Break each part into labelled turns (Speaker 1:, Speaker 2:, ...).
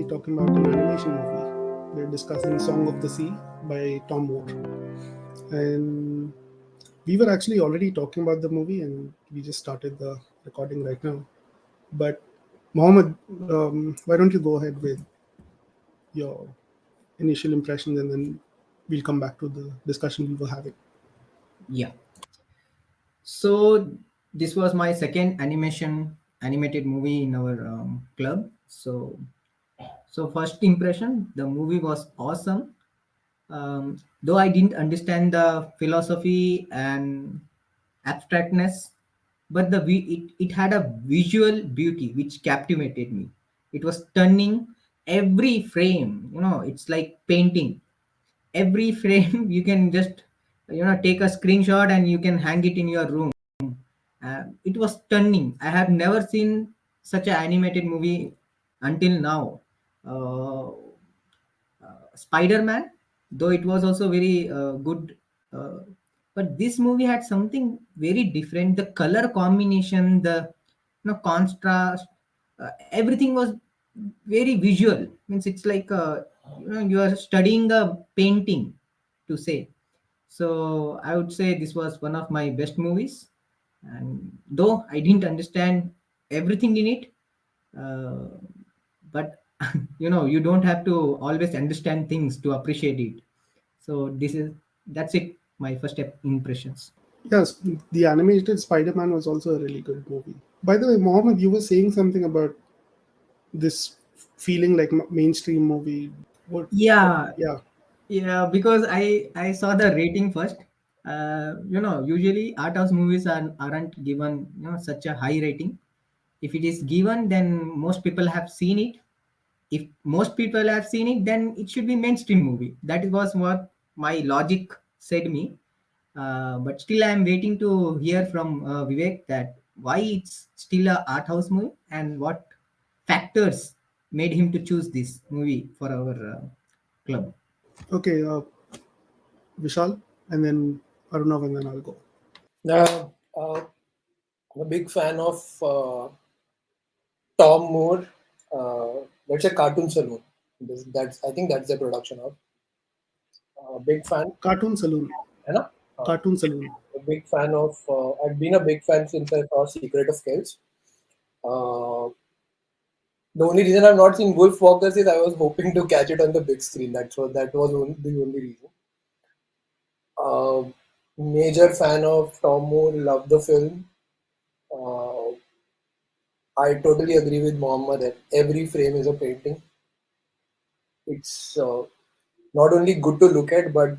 Speaker 1: talking about an animation movie. We're discussing Song of the Sea by Tom Moore. And we were actually already talking about the movie and we just started the recording right now. But Mohammed, why don't you go ahead with your initial impressions and then we'll come back to the discussion we were having.
Speaker 2: Yeah. So this was my second animated movie in our club. So first impression, the movie was awesome. Though I didn't understand the philosophy and abstractness, but it had a visual beauty which captivated me. It was stunning. Every frame, it's like painting. Every frame you can just take a screenshot and you can hang it in your room. It was stunning. I have never seen such an animated movie until now. uh, Spider-Man, though it was also very good, uh, but this movie had something very different. The color combination, the contrast, everything was very visual. Means it's like you are studying a painting, to say. So I would say this was one of my best movies, and though I didn't understand everything in it, uh, but you don't have to always understand things to appreciate it. So that's it, my first impressions.
Speaker 1: Yes, the animated Spider-Man was also a really good movie. By the way, Mohammed, you were saying something about this feeling like mainstream movie. What?
Speaker 2: Yeah,
Speaker 1: Yeah.
Speaker 2: yeah, because I saw the rating first. Usually art house movies aren't given such a high rating. If it is given, then most people have seen it. If most people have seen it, then it should be mainstream movie. That was what my logic said me. But still I am waiting to hear from Vivek that why it's still a art house movie and what factors made him to choose this movie for our club.
Speaker 1: Okay, Vishal, and then Aroonav, and then I'll go.
Speaker 3: Uh, uh, I'm a big fan of Tom Moore. That's a cartoon saloon. That's I think that's the production of. Big fan,
Speaker 1: Cartoon Saloon.
Speaker 3: you know. Uh,
Speaker 1: Cartoon Saloon.
Speaker 3: a big fan of. I've been a big fan since I saw Secret of Kells. Uh, the only reason I've not seen Wolf Walkers is I was hoping to catch it on the big screen. That was the only reason. Uh, Major fan of Tom Moore. Love the film. Uh, I totally agree with Mohammed that every frame is a painting. It's not only good to look at, but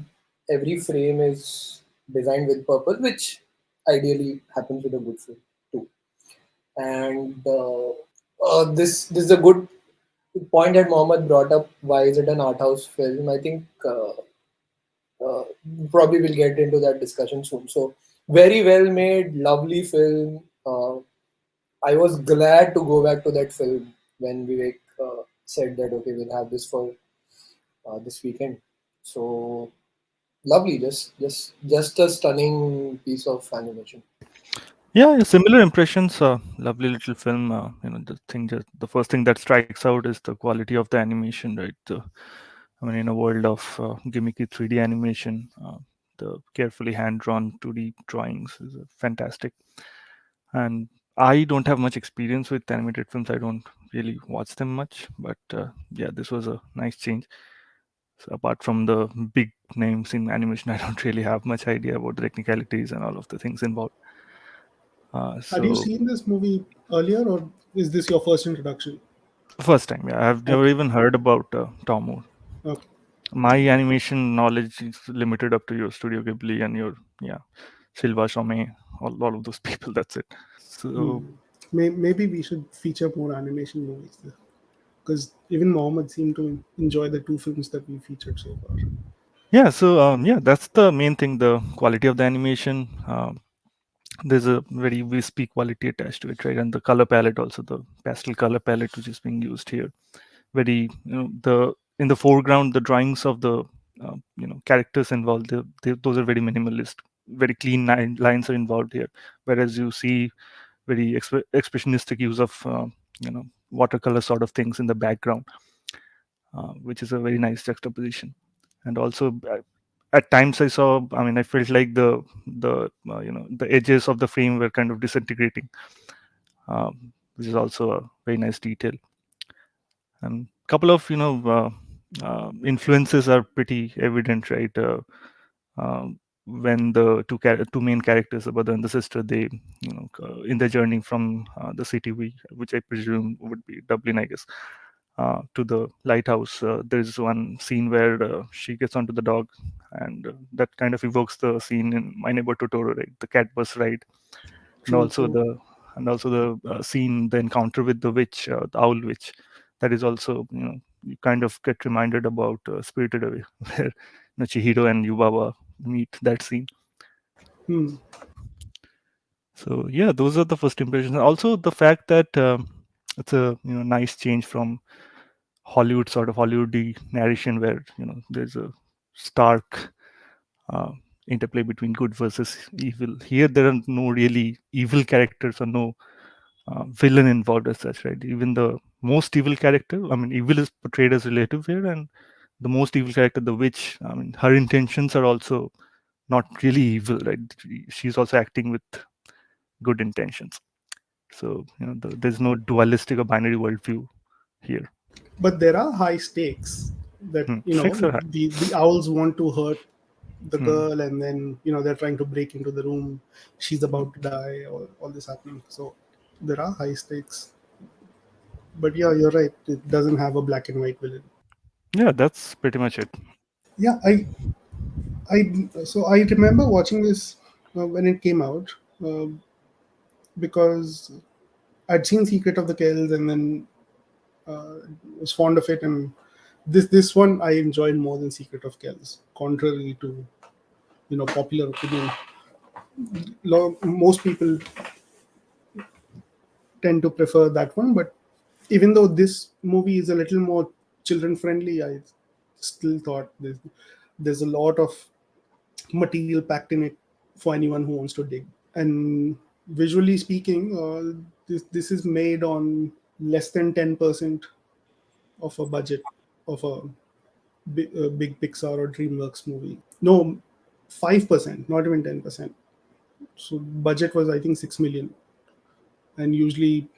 Speaker 3: every frame is designed with purpose, which ideally happens with a good film too. And this is a good point that Mohammed brought up. Why is it an art house film? I think probably we'll get into that discussion soon. So very well made, lovely film. I was glad to go back to that film when Vivek said that okay, we'll have this for this weekend. So lovely, just a stunning piece of animation.
Speaker 4: Yeah, yeah, similar impressions. Lovely little film. The first thing that strikes out is the quality of the animation, right? I mean, in a world of gimmicky 3D animation, the carefully hand-drawn 2D drawings is fantastic. And I don't have much experience with animated films. I don't really watch them much, but yeah, this was a nice change. So apart from the big names in animation, I don't really have much idea about the technicalities and all of the things involved.
Speaker 1: Had you
Speaker 4: So
Speaker 1: seen this movie earlier, or is this your first introduction?
Speaker 4: first time, yeah, I've never
Speaker 1: Okay.
Speaker 4: even heard about Tom Moore.
Speaker 1: Okay.
Speaker 4: My animation knowledge is limited up to your Studio Ghibli and your Silva Shome, all of those people. That's it. So
Speaker 1: Maybe we should feature more animation movies because even Mohammed seemed to enjoy the two films that we featured so far.
Speaker 4: yeah, so that's the main thing. The quality of the animation. There's a very wispy quality attached to it, right? And the color palette, also the pastel color palette, which is being used here. Very, the in the foreground, the drawings of the characters involved, those are very minimalist. Very clean lines are involved here, whereas you see very expressionistic use of watercolor sort of things in the background. which is a very nice juxtaposition. And also, at times I saw, I mean, I felt like the edges of the frame were kind of disintegrating, which is also a very nice detail. And couple of influences are pretty evident, right? When the two main characters, the brother and the sister, they in their journey from the city, which I presume would be Dublin, I guess, to the lighthouse. There is one scene where she gets onto the dog, and that kind of evokes the scene in My Neighbor Totoro, right? The cat bus ride, and
Speaker 1: True,
Speaker 4: also
Speaker 1: true.
Speaker 4: the scene, the encounter with the witch, the owl witch. That is also, you kind of get reminded about Spirited Away, where Chihiro and Yubaba meet. That scene.
Speaker 1: Hmm.
Speaker 4: So yeah, those are the first impressions. Also, the fact that it's a nice change from Hollywoody narration, where there's a stark uh, interplay between good versus evil. Here, there are no really evil characters or no villain involved as such, right? Even the most evil character, I mean, evil is portrayed as relative here, and the most evil character, the witch, I mean, her intentions are also not really evil, right? She's also acting with good intentions. So there's no dualistic or binary worldview here.
Speaker 1: But there are high stakes that
Speaker 4: Stakes are high.
Speaker 1: the owls want to hurt the
Speaker 4: Hmm.
Speaker 1: girl, and then they're trying to break into the room. She's about to die, all this happening. So there are high stakes. But yeah, you're right. It doesn't have a black and white villain.
Speaker 4: Yeah, that's pretty much it.
Speaker 1: Yeah, I remember watching this when it came out, uh, because I'd seen Secret of the Kells, and then was fond of it, and this one I enjoyed more than Secret of Kells, contrary to popular opinion. Most people tend to prefer that one, but even though this movie is a little more children friendly, I still thought there's a lot of material packed in it for anyone who wants to dig. And visually speaking, this is made on less than 10% of a budget of a big Pixar or DreamWorks movie. No, 5%, not even 10%. So budget was, I think, 6 million, and usually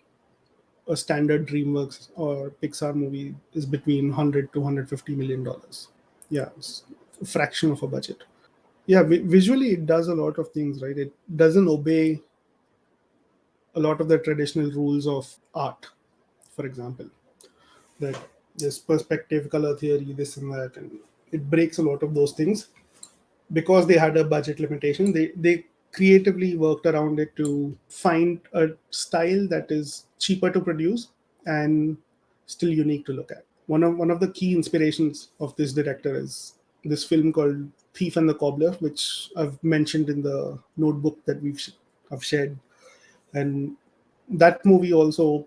Speaker 1: a standard DreamWorks or Pixar movie is between 100 to 150 million dollars. Yeah, it's a fraction of a budget. Yeah, visually it does a lot of things, right? It doesn't obey a lot of the traditional rules of art, for example, that there's perspective, color theory, this and that, and it breaks a lot of those things. Because they had a budget limitation, they creatively worked around it to find a style that is cheaper to produce and still unique to look at. One of the key inspirations of this director is this film called Thief and the Cobbler, which I've mentioned in the notebook that I've shared. And that movie also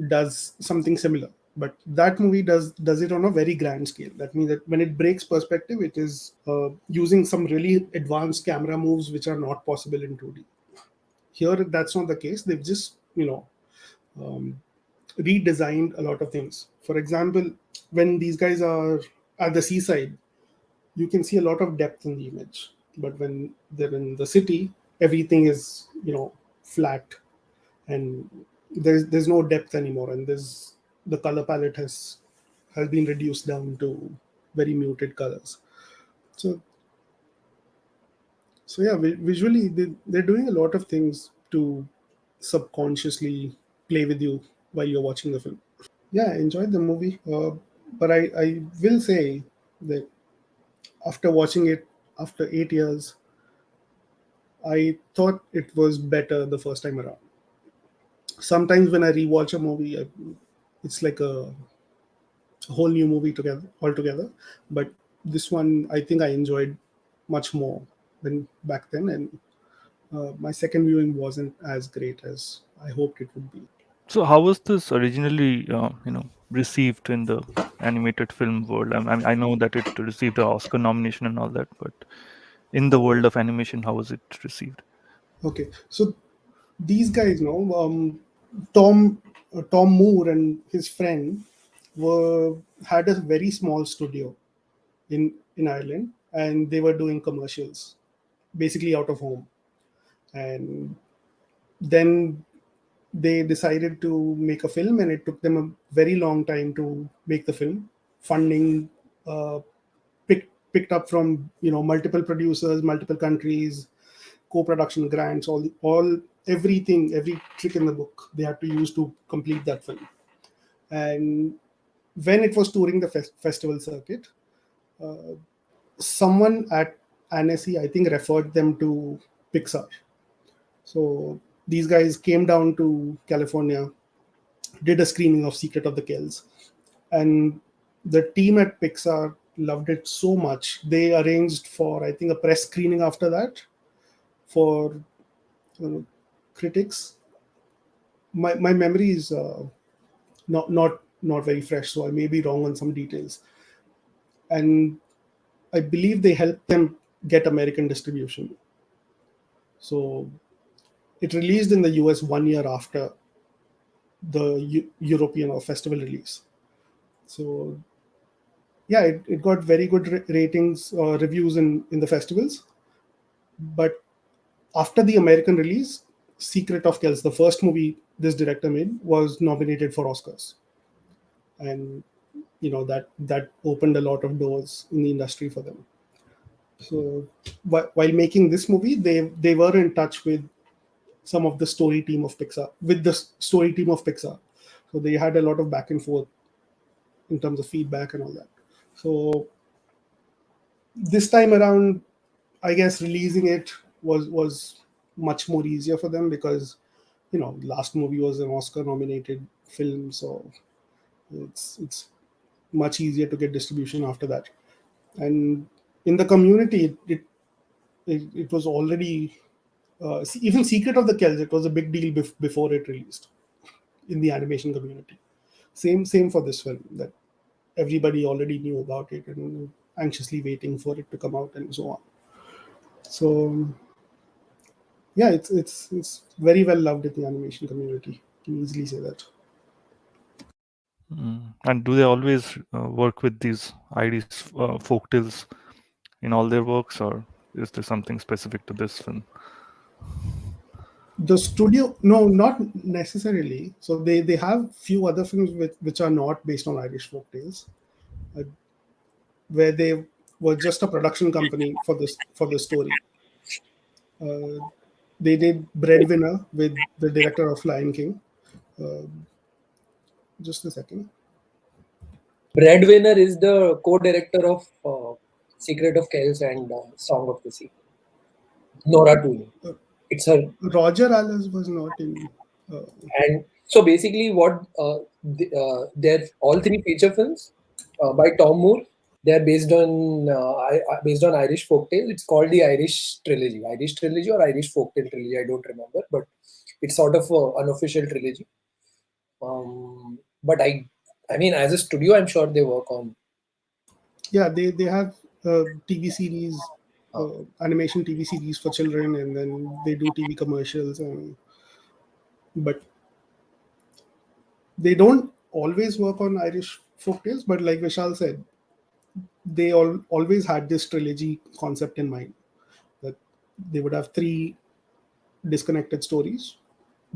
Speaker 1: does something similar, but that movie does it on a very grand scale. That means that when it breaks perspective, it is using some really advanced camera moves which are not possible in 2D. Here that's not the case. They've just um, redesigned a lot of things. For example, when these guys are at the seaside, you can see a lot of depth in the image, but when they're in the city, everything is flat, and there's no depth anymore, and there's the color palette has been reduced down to very muted colors. So so yeah, visually they're doing a lot of things to subconsciously play with you while you're watching the film. Yeah, I enjoyed the movie, but I will say that after watching it after 8 years, I thought it was better the first time around. Sometimes when I rewatch a movie, it's like a whole new movie together altogether. But this one, I think I enjoyed much more than back then, and my second viewing wasn't as great as I hoped it would be.
Speaker 4: So how was this originally, received in the animated film world? I know that it received the Oscar nomination and all that, but in the world of animation, how was it received?
Speaker 1: Okay, so these guys, Tom Moore and his friend, had a very small studio in Ireland, and they were doing commercials, basically out of home. And then they decided to make a film, and it took them a very long time to make the film. Funding uh, picked up from multiple producers, multiple countries, co-production grants, all everything, every trick in the book they had to use to complete that film. And when it was touring the festival circuit, someone at Annecy, I think, referred them to Pixar. So these guys came down to California, did a screening of Secret of the Kells, and the team at Pixar loved it so much they arranged for, I think, a press screening after that for critics. My memory is not very fresh, so I may be wrong on some details. And I believe they helped them get American distribution. So it released in the US 1 year after the European or festival release. So yeah, it got very good ratings or reviews in the festivals. But after the American release, Secret of Kells, the first movie this director made, was nominated for Oscars. And that opened a lot of doors in the industry for them. So while making this movie, they were in touch with some of the story team of Pixar, So they had a lot of back and forth in terms of feedback and all that. So this time around, I guess releasing it was much more easier for them because last movie was an Oscar nominated film, so it's much easier to get distribution after that. And in the community, it was already even Secret of the Kells, it was a big deal before it released in the animation community. Same for this film, that everybody already knew about it and anxiously waiting for it to come out and so on. So yeah, it's very well loved in the animation community. Can easily say that.
Speaker 4: And do they always work with these Irish folk tales in all their works, or is there something specific to this film?
Speaker 1: The studio, no, not necessarily. So they have few other films which are not based on Irish folktales, where they were just a production company for the story. They did Breadwinner with the director of Lion King. Just a second.
Speaker 3: Breadwinner is the co-director of Secret of Kells and Song of the Sea. Nora Tooney. It's her.
Speaker 1: Roger Allers was not in.
Speaker 3: And so basically, what they're all three feature films by Tom Moore. They're based on Irish folktales. It's called the Irish trilogy or Irish folktale trilogy. I don't remember, but it's sort of an unofficial trilogy. But I mean, as a studio, I'm sure they work on.
Speaker 1: Yeah, they have TV series, animation TV series for children, and then they do TV commercials, but they don't always work on Irish folktales. But like Vishal said, they always had this trilogy concept in mind, that they would have three disconnected stories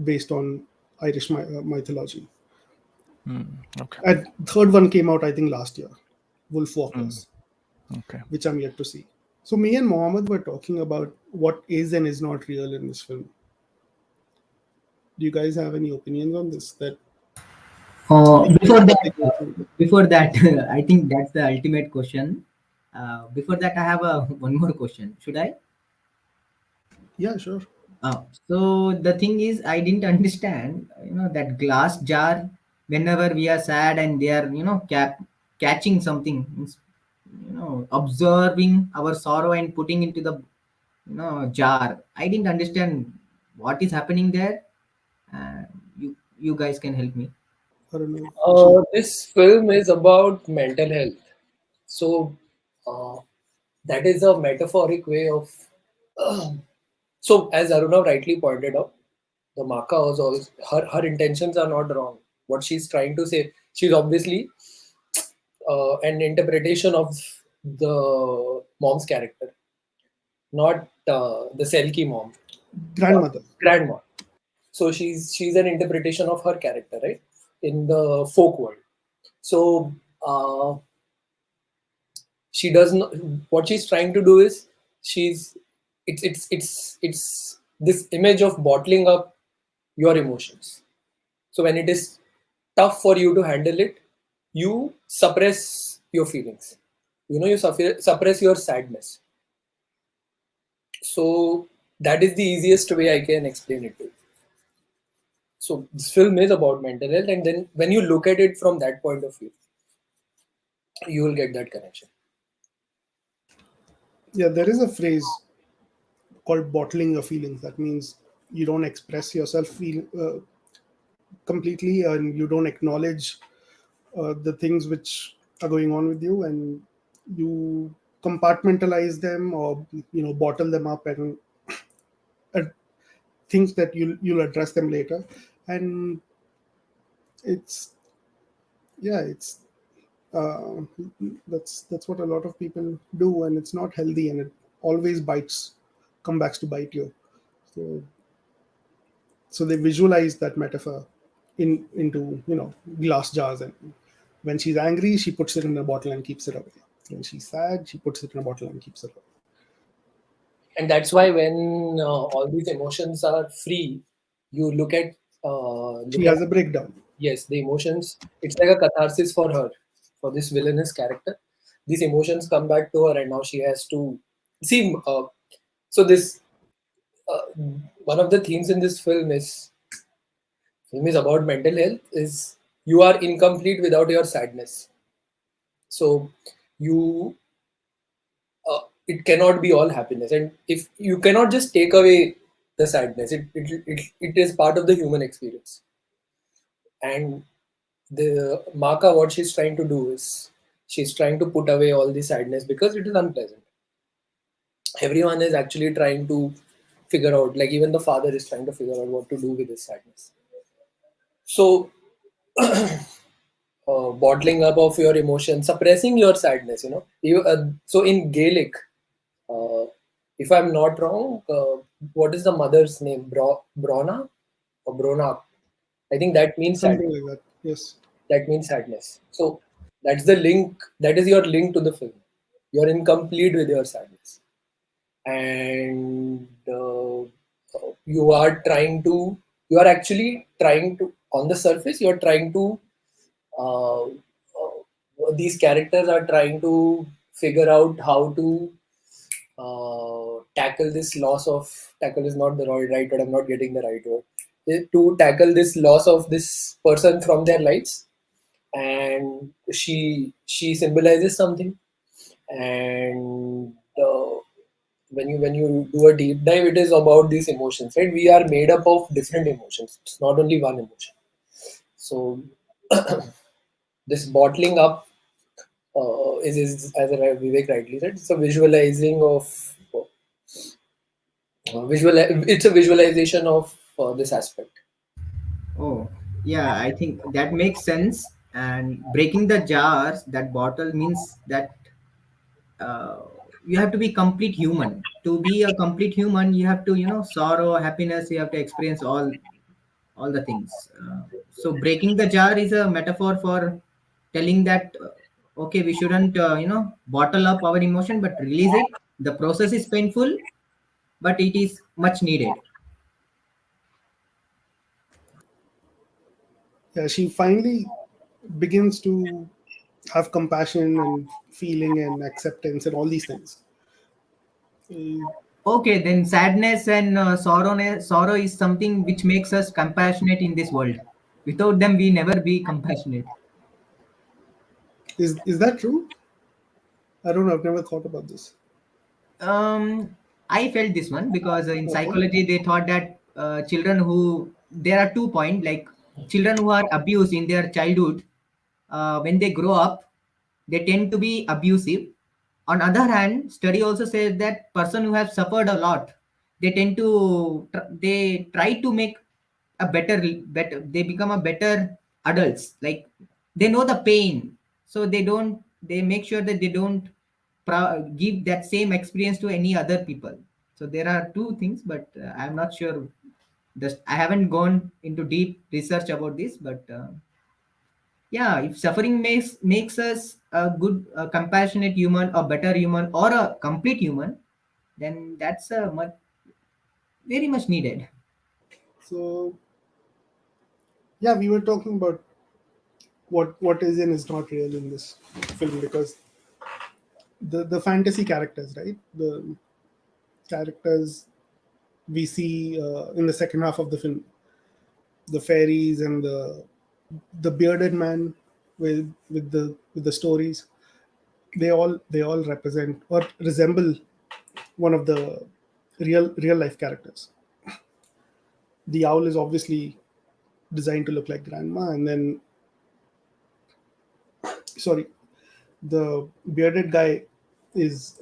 Speaker 1: based on Irish mythology.
Speaker 4: Okay.
Speaker 1: And third one came out, I think, last year, Wolf Walkers,
Speaker 4: Okay.
Speaker 1: which I'm yet to see. So me and Mohammed were talking about what is and is not real in this film. Do you guys have any opinions on this? That
Speaker 2: Before that, I think that's the ultimate question. Before that, I have one more question. Should I?
Speaker 1: Yeah, sure.
Speaker 2: So the thing is, I didn't understand, that glass jar. Whenever we are sad and they are, catching something, observing our sorrow and putting into the, jar. I didn't understand what is happening there. You guys can help me.
Speaker 1: I don't know.
Speaker 3: This film is about mental health. So that is a metaphoric way of. So as Aroonav rightly pointed out, the Maka was also her intentions are not wrong. What she's trying to say, She's obviously an interpretation of the mom's character, not the Selkie mom,
Speaker 1: Grandmother.
Speaker 3: grandma. So she's an interpretation of her character, right, in the folk world. So she does not. What she's trying to do is she's it's this image of bottling up your emotions. So when it is tough for you to handle it, you suppress your feelings. You suppress your sadness. So that is the easiest way I can explain it to you. So this film is about mental health, and then when you look at it from that point of view, you will get that connection.
Speaker 1: Yeah, there is a phrase called bottling your feelings. That means you don't express yourself completely, and you don't acknowledge the things which are going on with you, and you compartmentalize them, or bottle them up, and uh, think that you'll address them later. And it's yeah, it's uh, that's what a lot of people do, and it's not healthy, and it always come back to bite you. So they visualize that metaphor into glass jars, and when she's angry, she puts it in a bottle and keeps it away. When she's sad, she puts it in a bottle and keeps it away.
Speaker 3: And that's why when all these emotions are free, you look at
Speaker 1: She has a breakdown.
Speaker 3: yes, the emotions. It's like a catharsis for her, for this villainous character. These emotions come back to her, and now she has to see. So this one of the themes in this film is about mental health. Is you are incomplete without your sadness. So you it cannot be all happiness, and if you cannot just take away the sadness, it is part of the human experience. And the Maka, what she's trying to do is she's trying to put away all the sadness because it is unpleasant. Everyone is actually trying to figure out, like even the father is trying to figure out what to do with his sadness. So bottling up of your emotions, suppressing your sadness, so in Gaelic, uh, if I'm not wrong, what is the mother's name? Brona or Brona? I think that means
Speaker 1: Something
Speaker 3: sadness.
Speaker 1: like that. Yes.
Speaker 3: That means sadness. So that's the link. That is your link to the film. You're incomplete with your sadness, and you are trying to. You are actually trying to. On the surface, you are trying to. These characters are trying to figure out how to tackle this loss of. Tackle is not the right word. I'm not getting the right word. To tackle this loss of this person from their lives, and she symbolizes something. And when you do a deep dive, it is about these emotions, right? We are made up of different emotions. It's not only one emotion. So this bottling up is as Vivek rightly said, it's a visualizing of it's a visualization of this aspect.
Speaker 2: Oh, yeah, I think that makes sense. And breaking the jars, that bottle means that uh, you have to be complete human. To be a complete human, you have to, sorrow, happiness. You have to experience all the things. So breaking the jar is a metaphor for telling that okay, we shouldn't, bottle up our emotion, but release it. The process is painful, but it is much needed.
Speaker 1: Yeah, she finally begins to have compassion and feeling and acceptance and all these things. Uh,
Speaker 2: Okay, then sadness and sorrow is something which makes us compassionate in this world. Without them, we never be compassionate.
Speaker 1: is that true? I don't know. I've never thought about this.
Speaker 2: Um, I felt this one because in
Speaker 1: Okay.
Speaker 2: psychology they thought that children who there are 2 points, like children who are abused in their childhood, when they grow up, they tend to be abusive. On other hand, study also says that person who have suffered a lot, they tend to they try to make a better, they become a better adults. Like they know the pain, so they make sure that they don't give that same experience to any other people. So there are two things, but I'm not sure. I haven't gone into deep research about this, but yeah, if suffering makes us a good, compassionate human, a better human, or a complete human, then that's very much needed.
Speaker 1: So yeah, we were talking about what is and is not real in this film, because the fantasy characters, right? The characters we see in the second half of the film, the fairies and the bearded man with the stories, they all represent or resemble one of the real life characters. The owl is obviously designed to look like grandma, and then sorry, the bearded guy is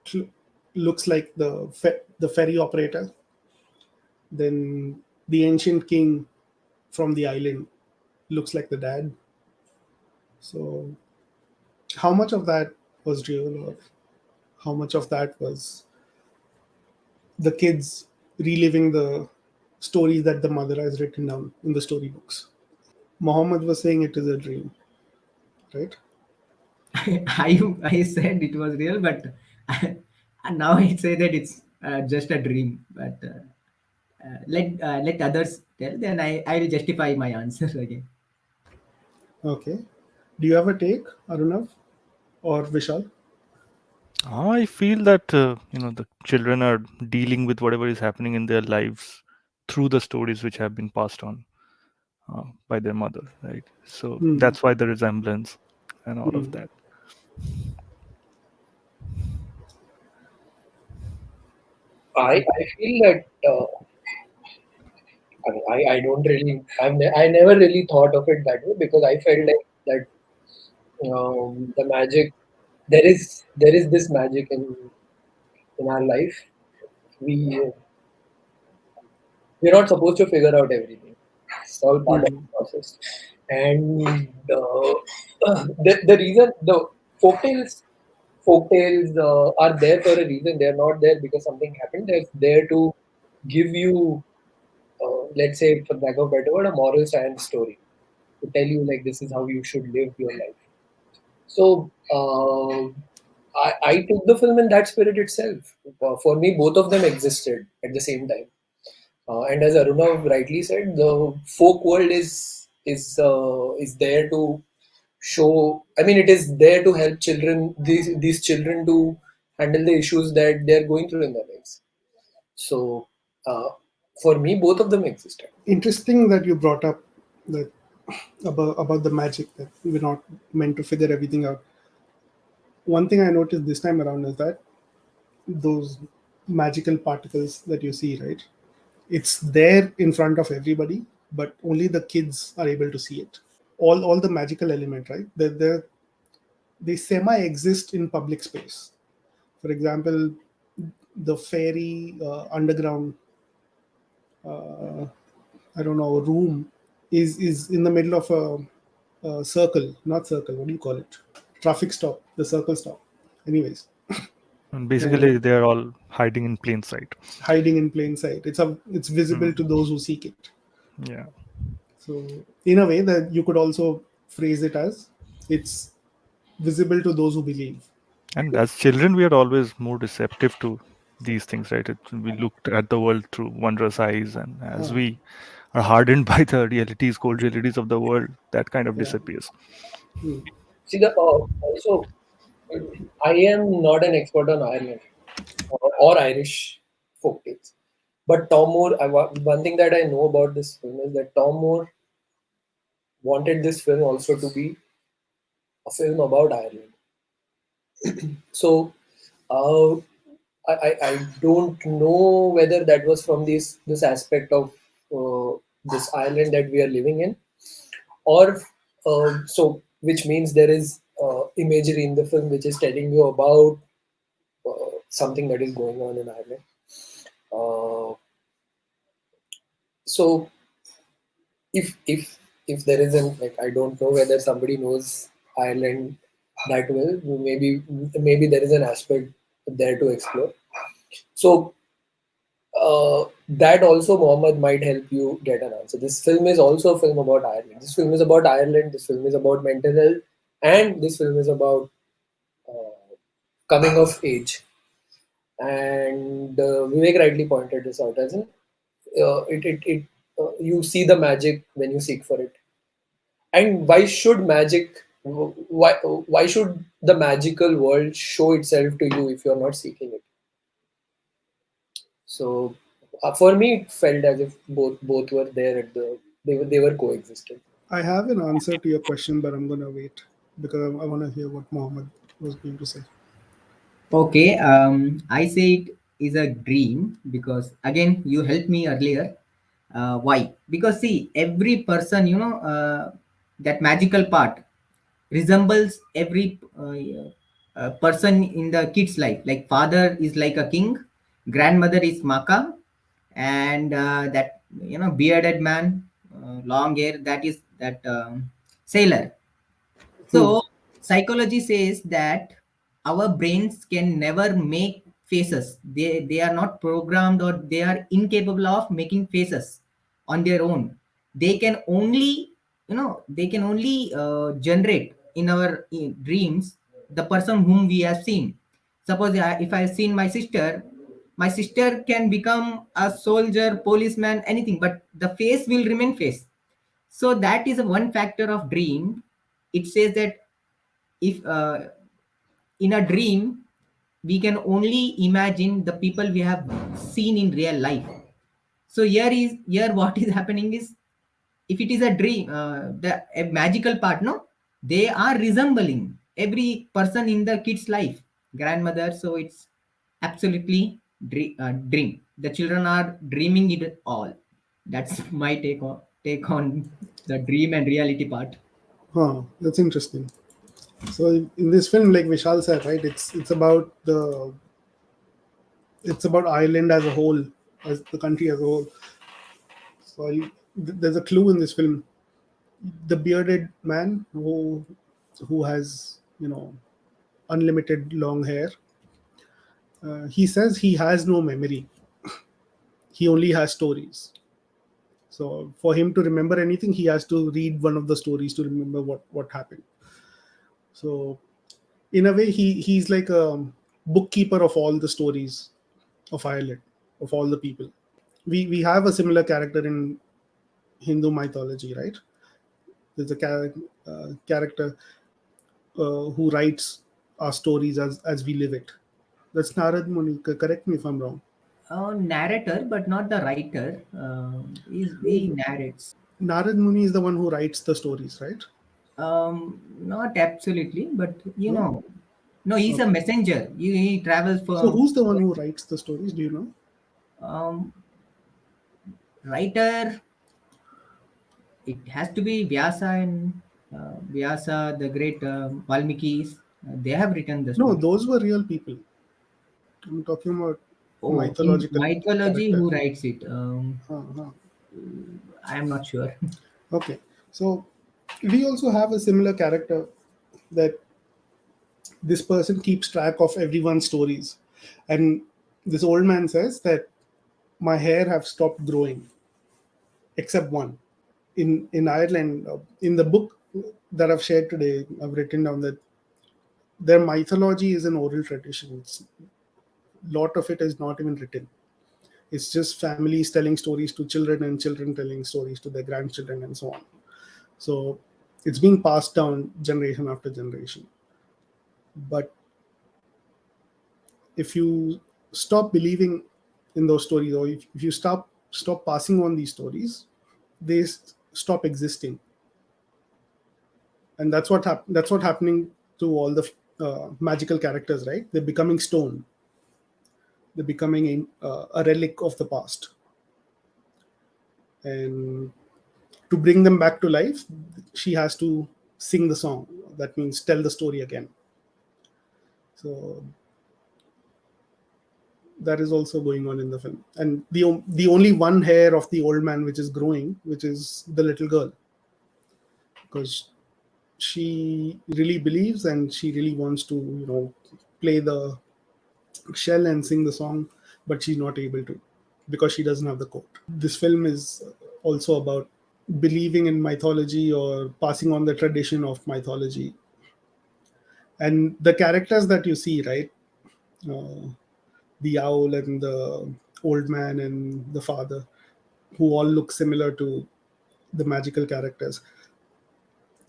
Speaker 1: tl- looks like the ferry operator. Then the ancient king from the island looks like the dad. So how much of that was real, or how much of that was the kids reliving the stories that the mother has written down in the storybooks? Mohammed was saying it is a dream, right?
Speaker 2: I said it was real, but and now I say that it's just a dream. But let others tell, then I will justify my answer again.
Speaker 1: Okay. Do you have a take, Arunav or Vishal?
Speaker 4: I feel that the children are dealing with whatever is happening in their lives through the stories which have been passed on by their mother, right? So
Speaker 1: Hmm.
Speaker 4: that's why the resemblance and all of
Speaker 1: Hmm.
Speaker 4: that.
Speaker 3: I feel that I don't really I never really thought of it that way, because I felt like that the magic, there is this magic in our life. We we're not supposed to figure out everything. It's all part of
Speaker 1: Hmm.
Speaker 3: the process. And the reason the folktales are there for a reason. They're not there because something happened. They're there to give you, let's say, for lack of a better word, a moral science story, to tell you like this is how you should live your life. So I took the film in that spirit itself. For me, both of them existed at the same time. And as Aroonav rightly said, the folk world is there to show. I mean, it is there to help children, these children, to handle the issues that they're going through in their lives. So, uh, for me, both of them existed.
Speaker 1: Interesting that you brought up that about the magic, that we're not meant to figure everything out. One thing I noticed this time around is that those magical particles that you see, right? It's there in front of everybody, but only the kids are able to see it. All the magical element, right? They semi exist in public space. For example, the fairy underground, I don't know, room is in the middle of a circle, not circle. What do you call it? Traffic stop, the circle stop. Anyways,
Speaker 4: And basically,
Speaker 1: and
Speaker 4: they are all hiding in plain sight.
Speaker 1: hiding in plain sight. It's visible to
Speaker 4: Mm,
Speaker 1: those who seek it.
Speaker 4: yeah.
Speaker 1: So in a way that you could also phrase it as it's visible to those who believe.
Speaker 4: And as children, we are always more receptive to these things, right? We looked at the world through wondrous eyes, and as
Speaker 1: Ah,
Speaker 4: we are hardened by the realities, cold realities of the world, that kind of
Speaker 1: yeah.
Speaker 4: disappears.
Speaker 1: Hmm.
Speaker 3: See, also, I am not an expert on Ireland or Irish folktales. But Tom Moore, one thing that I know about this film is that Tom Moore wanted this film also to be a film about Ireland. So uh, I don't know whether that was from this aspect of this island that we are living in, or so, which means there is imagery in the film which is telling you about something that is going on in Ireland. Uh, so if if there isn't, like, I don't know whether somebody knows Ireland that well. Maybe there is an aspect there to explore. So that also, Mohammed, might help you get an answer. This film is also a film about Ireland. This film is about Ireland. This film is about mental health, and this film is about coming of age. And Vivek rightly pointed this out as you see the magic when you seek for it. And why should magic? Why should the magical world show itself to you if you're not seeking it? So for me, it felt as if both were there at the they were coexisting.
Speaker 1: I have an answer to your question, but I'm gonna wait because I want to hear what Mohammed was going to say.
Speaker 2: Okay, I say it is a dream because again you helped me earlier. Why? Because see, every person, that magical part resembles every person in the kid's life. Like father is like a king, grandmother is Maka, and that bearded man, long hair, that is that sailor.
Speaker 1: Hmm.
Speaker 2: So psychology says that our brains can never make faces. They are not programmed, or they are incapable of making faces on their own. They can only generate in our dreams the person whom we have seen. Suppose if I have seen my sister can become a soldier, policeman, anything, but the face will remain face. So that is one factor of dream. It says that if in a dream we can only imagine the people we have seen in real life. So here what is happening is, if it is a dream, the a magical part, no, they are resembling every person in the kid's life, grandmother. So it's absolutely dream. The children are dreaming it all. That's my take on the dream and reality part.
Speaker 1: Huh, that's interesting. So in this film, like Vishal said, right, it's about Ireland as a whole, as the country as a whole. So there's a clue in this film. The bearded man who has unlimited long hair. He says he has no memory. He only has stories. So for him to remember anything, he has to read one of the stories to remember what happened. So in a way, he's like a bookkeeper of all the stories of Ireland, of all the people. We have a similar character in Hindu mythology, right? There's a character who writes our stories as we live it. That's Narad Muni. Correct me if I'm wrong.
Speaker 2: Narrator, but not the writer. He narrates.
Speaker 1: Narad Muni is the one who writes the stories, right?
Speaker 2: Not absolutely, but
Speaker 1: No.
Speaker 2: no, he's a
Speaker 1: Okay.
Speaker 2: messenger. He travels
Speaker 1: So
Speaker 2: for
Speaker 1: who's the one who writes the stories? Do you know?
Speaker 2: um, writer. It has to be Vyasa, and Vyasa, the great Valmikis. They have written the
Speaker 1: No,
Speaker 2: story.
Speaker 1: those were real people. I'm talking about
Speaker 2: Oh, in
Speaker 1: mythological
Speaker 2: mythology,
Speaker 1: character.
Speaker 2: who writes it?
Speaker 1: Uh-huh.
Speaker 2: I am not sure.
Speaker 1: Okay. So we also have a similar character that this person keeps track of everyone's stories. And this old man says that my hair have stopped growing except one. In Ireland, in the book that I've shared today, I've written down that their mythology is an oral tradition. Lot of it is not even written. It's just families telling stories to children and children telling stories to their grandchildren and so on. So it's being passed down generation after generation. But if you stop believing in those stories, or if you stop passing on these stories, they stop existing. And that's what happening to all the magical characters, right? They're becoming stone. They're becoming a relic of the past. And to bring them back to life, she has to sing the song. That means tell the story again. So that is also going on in the film. And the only one hair of the old man which is growing, which is the little girl. because she really believes and she really wants to, play the shell and sing the song, but she's not able to because she doesn't have the coat. This film is also about believing in mythology or passing on the tradition of mythology. And the characters that you see, right? Uh, the owl and the old man and the father, who all look similar to the magical characters.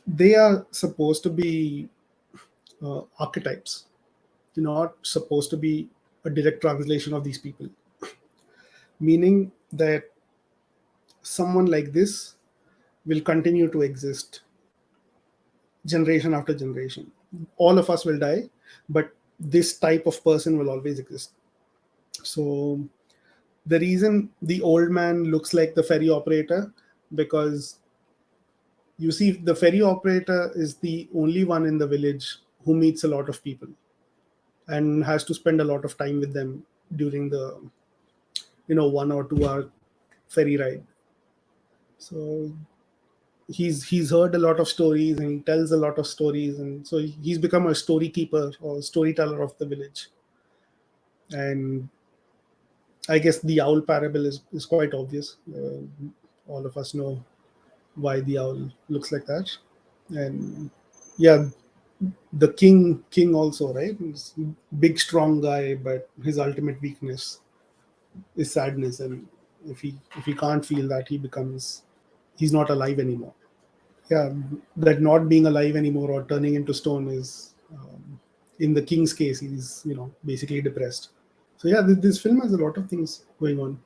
Speaker 1: They are supposed to be archetypes, not supposed to be a direct translation of these people. Meaning that someone like this will continue to exist generation after generation. All of us will die, but this type of person will always exist. So the reason the old man looks like the ferry operator, because you see, the ferry operator is the only one in the village who meets a lot of people and has to spend a lot of time with them during the 1 or 2 hour ferry ride. So he's heard a lot of stories and he tells a lot of stories, and so he's become a story keeper or storyteller of the village. And I guess the owl parable is quite obvious. All of us know why the owl looks like that. And yeah, the king also, right? He's a big strong guy, but his ultimate weakness is sadness. And if he can't feel that, he's not alive anymore. Yeah, that not being alive anymore or turning into stone is, in the king's case, he's basically depressed. So yeah, this film has a lot of things going on.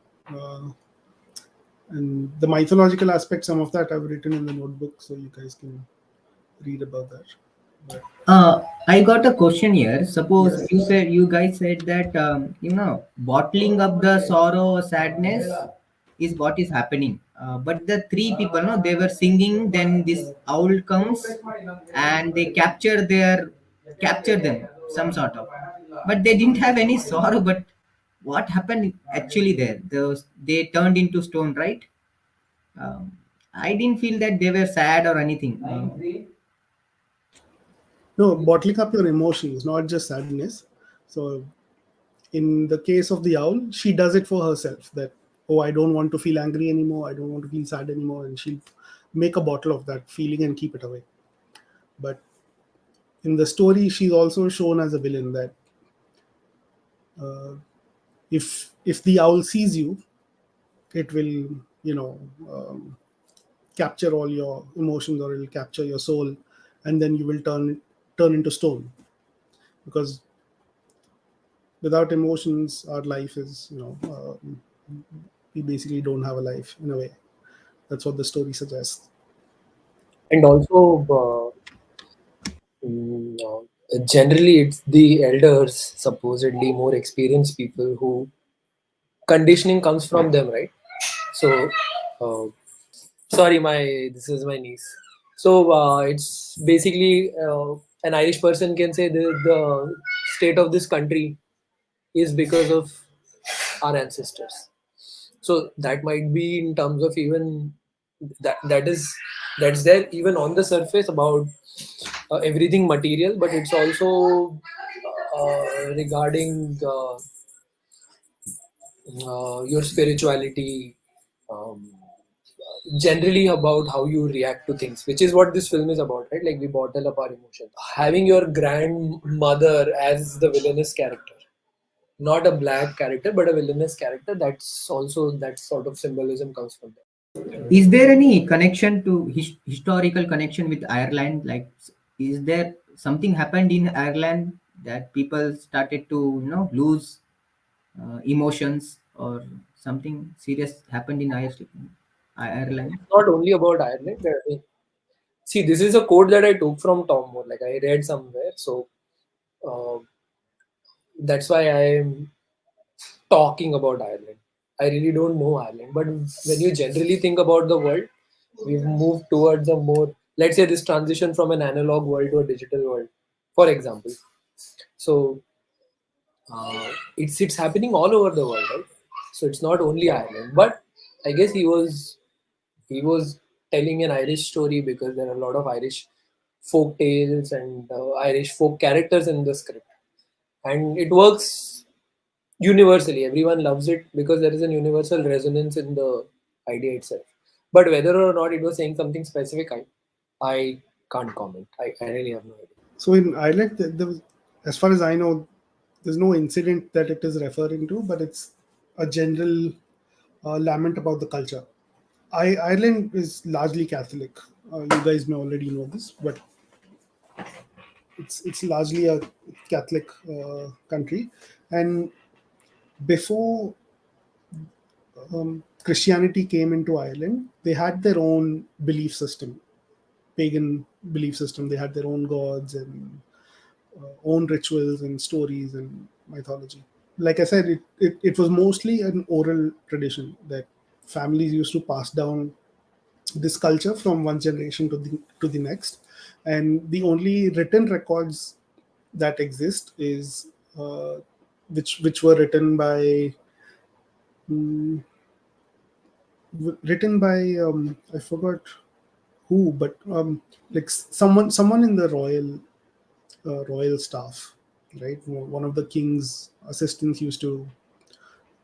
Speaker 1: And the mythological aspect, some of that I've written in the notebook, so you guys can read about that. But
Speaker 2: I got a question here. Suppose
Speaker 1: yes.
Speaker 2: you guys said that bottling up the sorrow or sadness is what is happening. But the three people, no, they were singing. Then this owl comes and they capture them some sort of. But they didn't have any sorrow. But what happened actually there? They turned into stone, right? Um, I didn't feel that they were sad or anything.
Speaker 1: No, bottling up your emotions, not just sadness. So in the case of the owl, she does it for herself. That, oh, I don't want to feel angry anymore. I don't want to feel sad anymore, and she'll make a bottle of that feeling and keep it away. But in the story, she's also shown as a villain. That uh, if the owl sees you, it will capture all your emotions, or it'll capture your soul, and then you will turn into stone. Because without emotions, our life is, we basically don't have a life in a way. That's what the story suggests.
Speaker 3: And also, generally, it's the elders, supposedly more experienced people, who conditioning comes from them, right? So, uh, sorry, this is my niece. So it's basically an Irish person can say the state of this country is because of our ancestors. So that might be in terms of even that's there even on the surface about everything material, but it's also regarding your spirituality, um, generally about how you react to things, which is what this film is about, right? Like, we bottle up our emotions. Having your grandmother as the villainous character, not a black character, but a villainous character, that's also, that sort of symbolism comes from there.
Speaker 2: Is there any connection to historical connection with Ireland? Like, is there something happened in Ireland that people started to lose emotions, or something serious happened in Ireland?
Speaker 3: It's not only about Ireland. See, this is a quote that I took from Tomm. Like, I read somewhere, so uh, that's why I'm talking about Ireland. I really don't know Ireland, but when you generally think about the world, we've moved towards a more, let's say, this transition from an analog world to a digital world, for example. So it's happening all over the world, right? So it's not only Ireland, but I guess he was telling an Irish story because there are a lot of Irish folk tales and Irish folk characters in the script, and it works universally. Everyone loves it because there is a universal resonance in the idea itself. But whether or not it was saying something specific, I can't comment. I really have no idea.
Speaker 1: So in Ireland, as far as I know, there's no incident that it is referring to, but it's a general lament about the culture. Ireland is largely Catholic. You guys may already know this, but it's largely a Catholic country. And before Christianity came into Ireland, they had their own belief system, pagan belief system. They had their own gods and own rituals and stories and mythology. Like I said, it was mostly an oral tradition that families used to pass down this culture from one generation to the next, and the only written records that exist is which were written by I forgot who, but like someone in the royal staff, right? One of the king's assistants used to,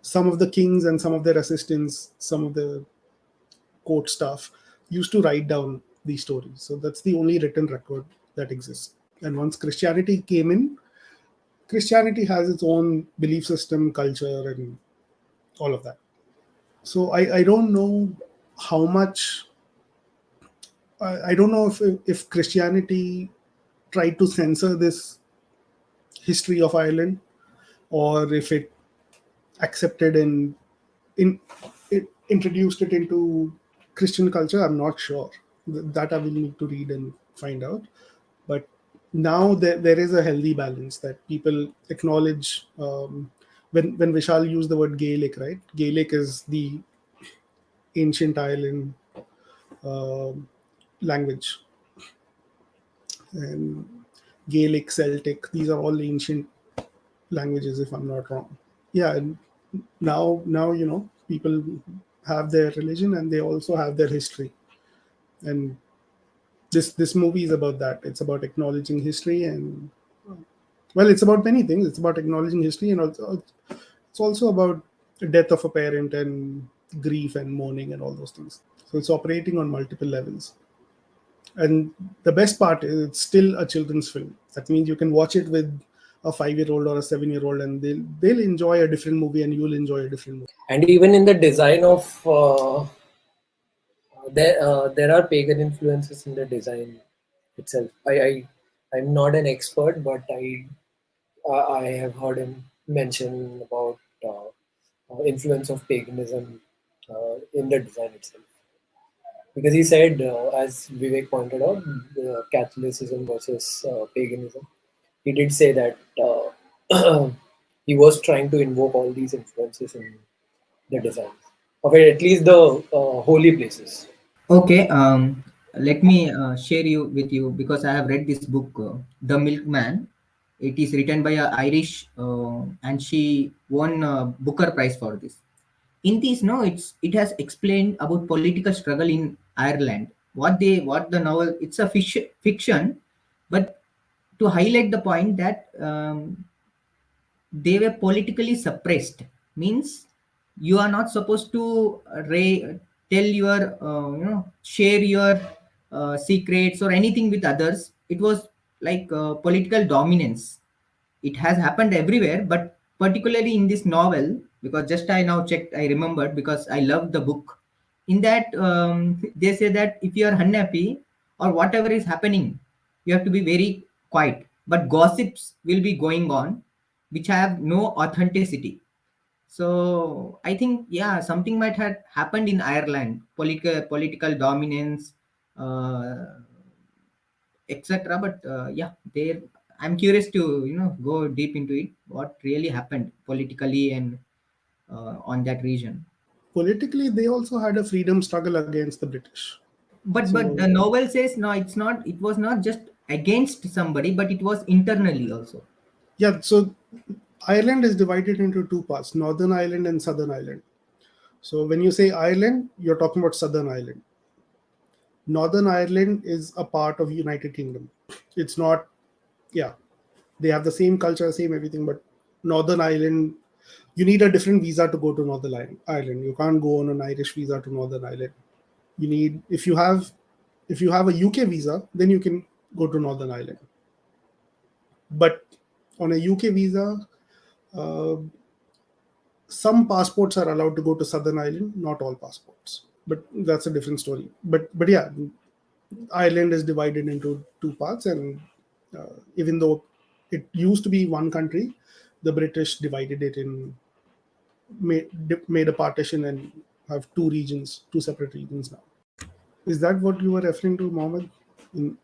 Speaker 1: some of the kings and some of their assistants, some of the court staff used to write down these stories. So that's the only written record that exists. And once Christianity came in, Christianity has its own belief system, culture, and all of that. So I don't know how much. I don't know if Christianity tried to censor this history of Ireland, or if it accepted and in it introduced it into Christian culture. I'm not sure. That I will need to read and find out. But now there is a healthy balance that people acknowledge. When Vishal used the word Gaelic, right? Gaelic is the ancient Ireland language, and Gaelic, Celtic. These are all ancient languages, if I'm not wrong. Yeah, and now people have their religion and they also have their history, and this movie is about that. It's about acknowledging history, and well, it's about many things. It's about acknowledging history, and also it's also about the death of a parent and grief and mourning and all those things. So it's operating on multiple levels. And the best part is it's still a children's film. That means you can watch it with a 5-year-old or a 7-year-old, and they'll enjoy a different movie, and you'll enjoy a different movie.
Speaker 3: And even in the design of there are pagan influences in the design itself. I'm not an expert, but I have heard him mention about influence of paganism in the design itself. Because he said, as Vivek pointed out, Catholicism versus paganism. He did say that he was trying to invoke all these influences in the design of it, at least the holy places.
Speaker 2: Okay, let me share you with you because I have read this book, The Milkman. It is written by a Irish, and she won a Booker Prize for this. In this, no, it has explained about political struggle in Ireland. What the novel? It's a fiction, but to highlight the point that they were politically suppressed, means you are not supposed to tell your share your secrets or anything with others. It was like political dominance. It has happened everywhere, but particularly in this novel, because just I now checked, I remembered because I loved the book. In that, they say that if you are unhappy or whatever is happening, you have to be very quiet. But gossips will be going on, which have no authenticity. So I think, yeah, something might have happened in Ireland, political dominance, etc. But yeah, there. I'm curious to go deep into it. What really happened politically and on that region?
Speaker 1: Politically, they also had a freedom struggle against the British.
Speaker 2: But
Speaker 1: So
Speaker 2: the novel says no. It's not. It was not just against somebody, but it was internally also.
Speaker 1: yeah, so Ireland is divided into two parts: Northern Ireland and Southern Ireland. So when you say Ireland, you're talking about Southern Ireland. Northern Ireland is a part of United Kingdom. It's not, yeah, they have the same culture, same everything, but Northern Ireland, you need a different visa to go to Ireland. You can't go on an Irish visa to Northern Ireland. You need, if you have a UK visa, then you can go to Northern Ireland. But on a UK visa, uh, some passports are allowed to go to Southern Ireland, not all passports. But that's a different story. But yeah, Ireland is divided into two parts, and even though it used to be one country, the British divided it in, made a partition and have two regions, two separate regions now. Is that what you were referring to, Mohammed, in,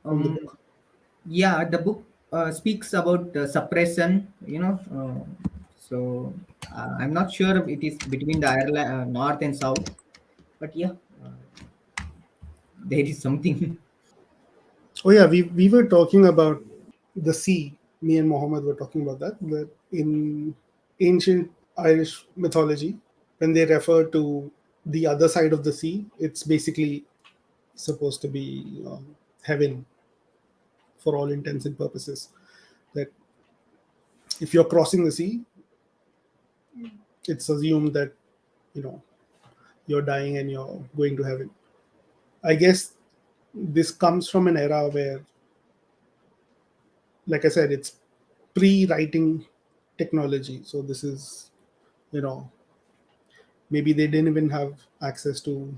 Speaker 1: from the
Speaker 2: Um,
Speaker 1: book?
Speaker 2: yeah, the book speaks about suppression, so I'm not sure if it is between the Ireland north and south, but yeah, uh, there is something.
Speaker 1: Oh yeah, we were talking about the sea. Me and Mohammed were talking about that. That in ancient Irish mythology, when they refer to the other side of the sea, it's basically supposed to be heaven for all intents and purposes. That if you're crossing the sea, it's assumed that you know you're dying and you're going to heaven. I guess this comes from an era where, like I said, it's pre-writing technology. So this is, you know, maybe they didn't even have access to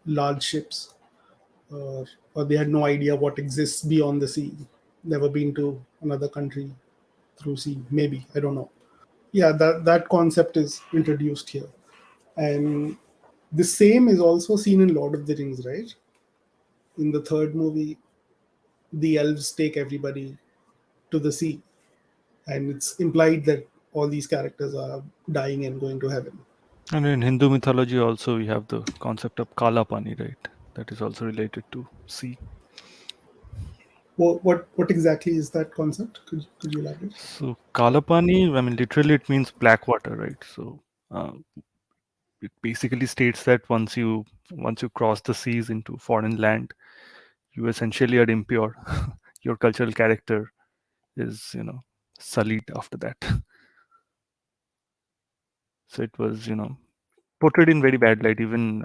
Speaker 1: large ships, or they had no idea what exists beyond the sea. Never been to another country through sea. Maybe, I don't know. Yeah, that concept is introduced here, and the same is also seen in Lord of the Rings, right? In the third movie, the elves take everybody to the sea, and it's implied that all these characters are dying and going to heaven.
Speaker 4: And in Hindu mythology also we have the concept of Kala Pani, right? That is also related to sea.
Speaker 1: What exactly is that concept? Could you elaborate?
Speaker 4: So Kala Pani, I mean, literally it means black water, right? So uh, it basically states that once you cross the seas into foreign land, you essentially are impure. Your cultural character is, sullied after that. So it was, portrayed in very bad light. Even,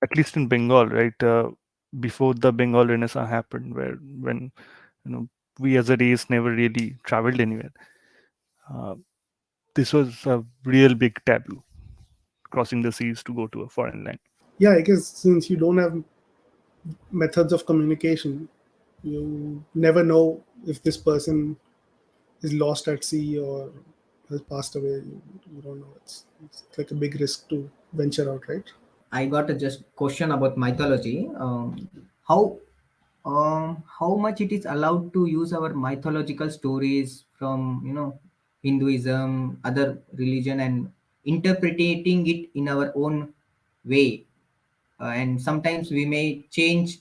Speaker 4: at least in Bengal, right? Before the Bengal Renaissance happened, where when we as a race never really traveled anywhere. Uh, this was a real big taboo, crossing the seas to go to a foreign land.
Speaker 1: Yeah, I guess since you don't have methods of communication, you never know if this person is lost at sea or has passed away. You don't know. It's like a big risk to venture out, right?
Speaker 2: I got a just question about mythology. How how much it is allowed to use our mythological stories from Hinduism, other religion, and interpreting it in our own way. And sometimes we may change.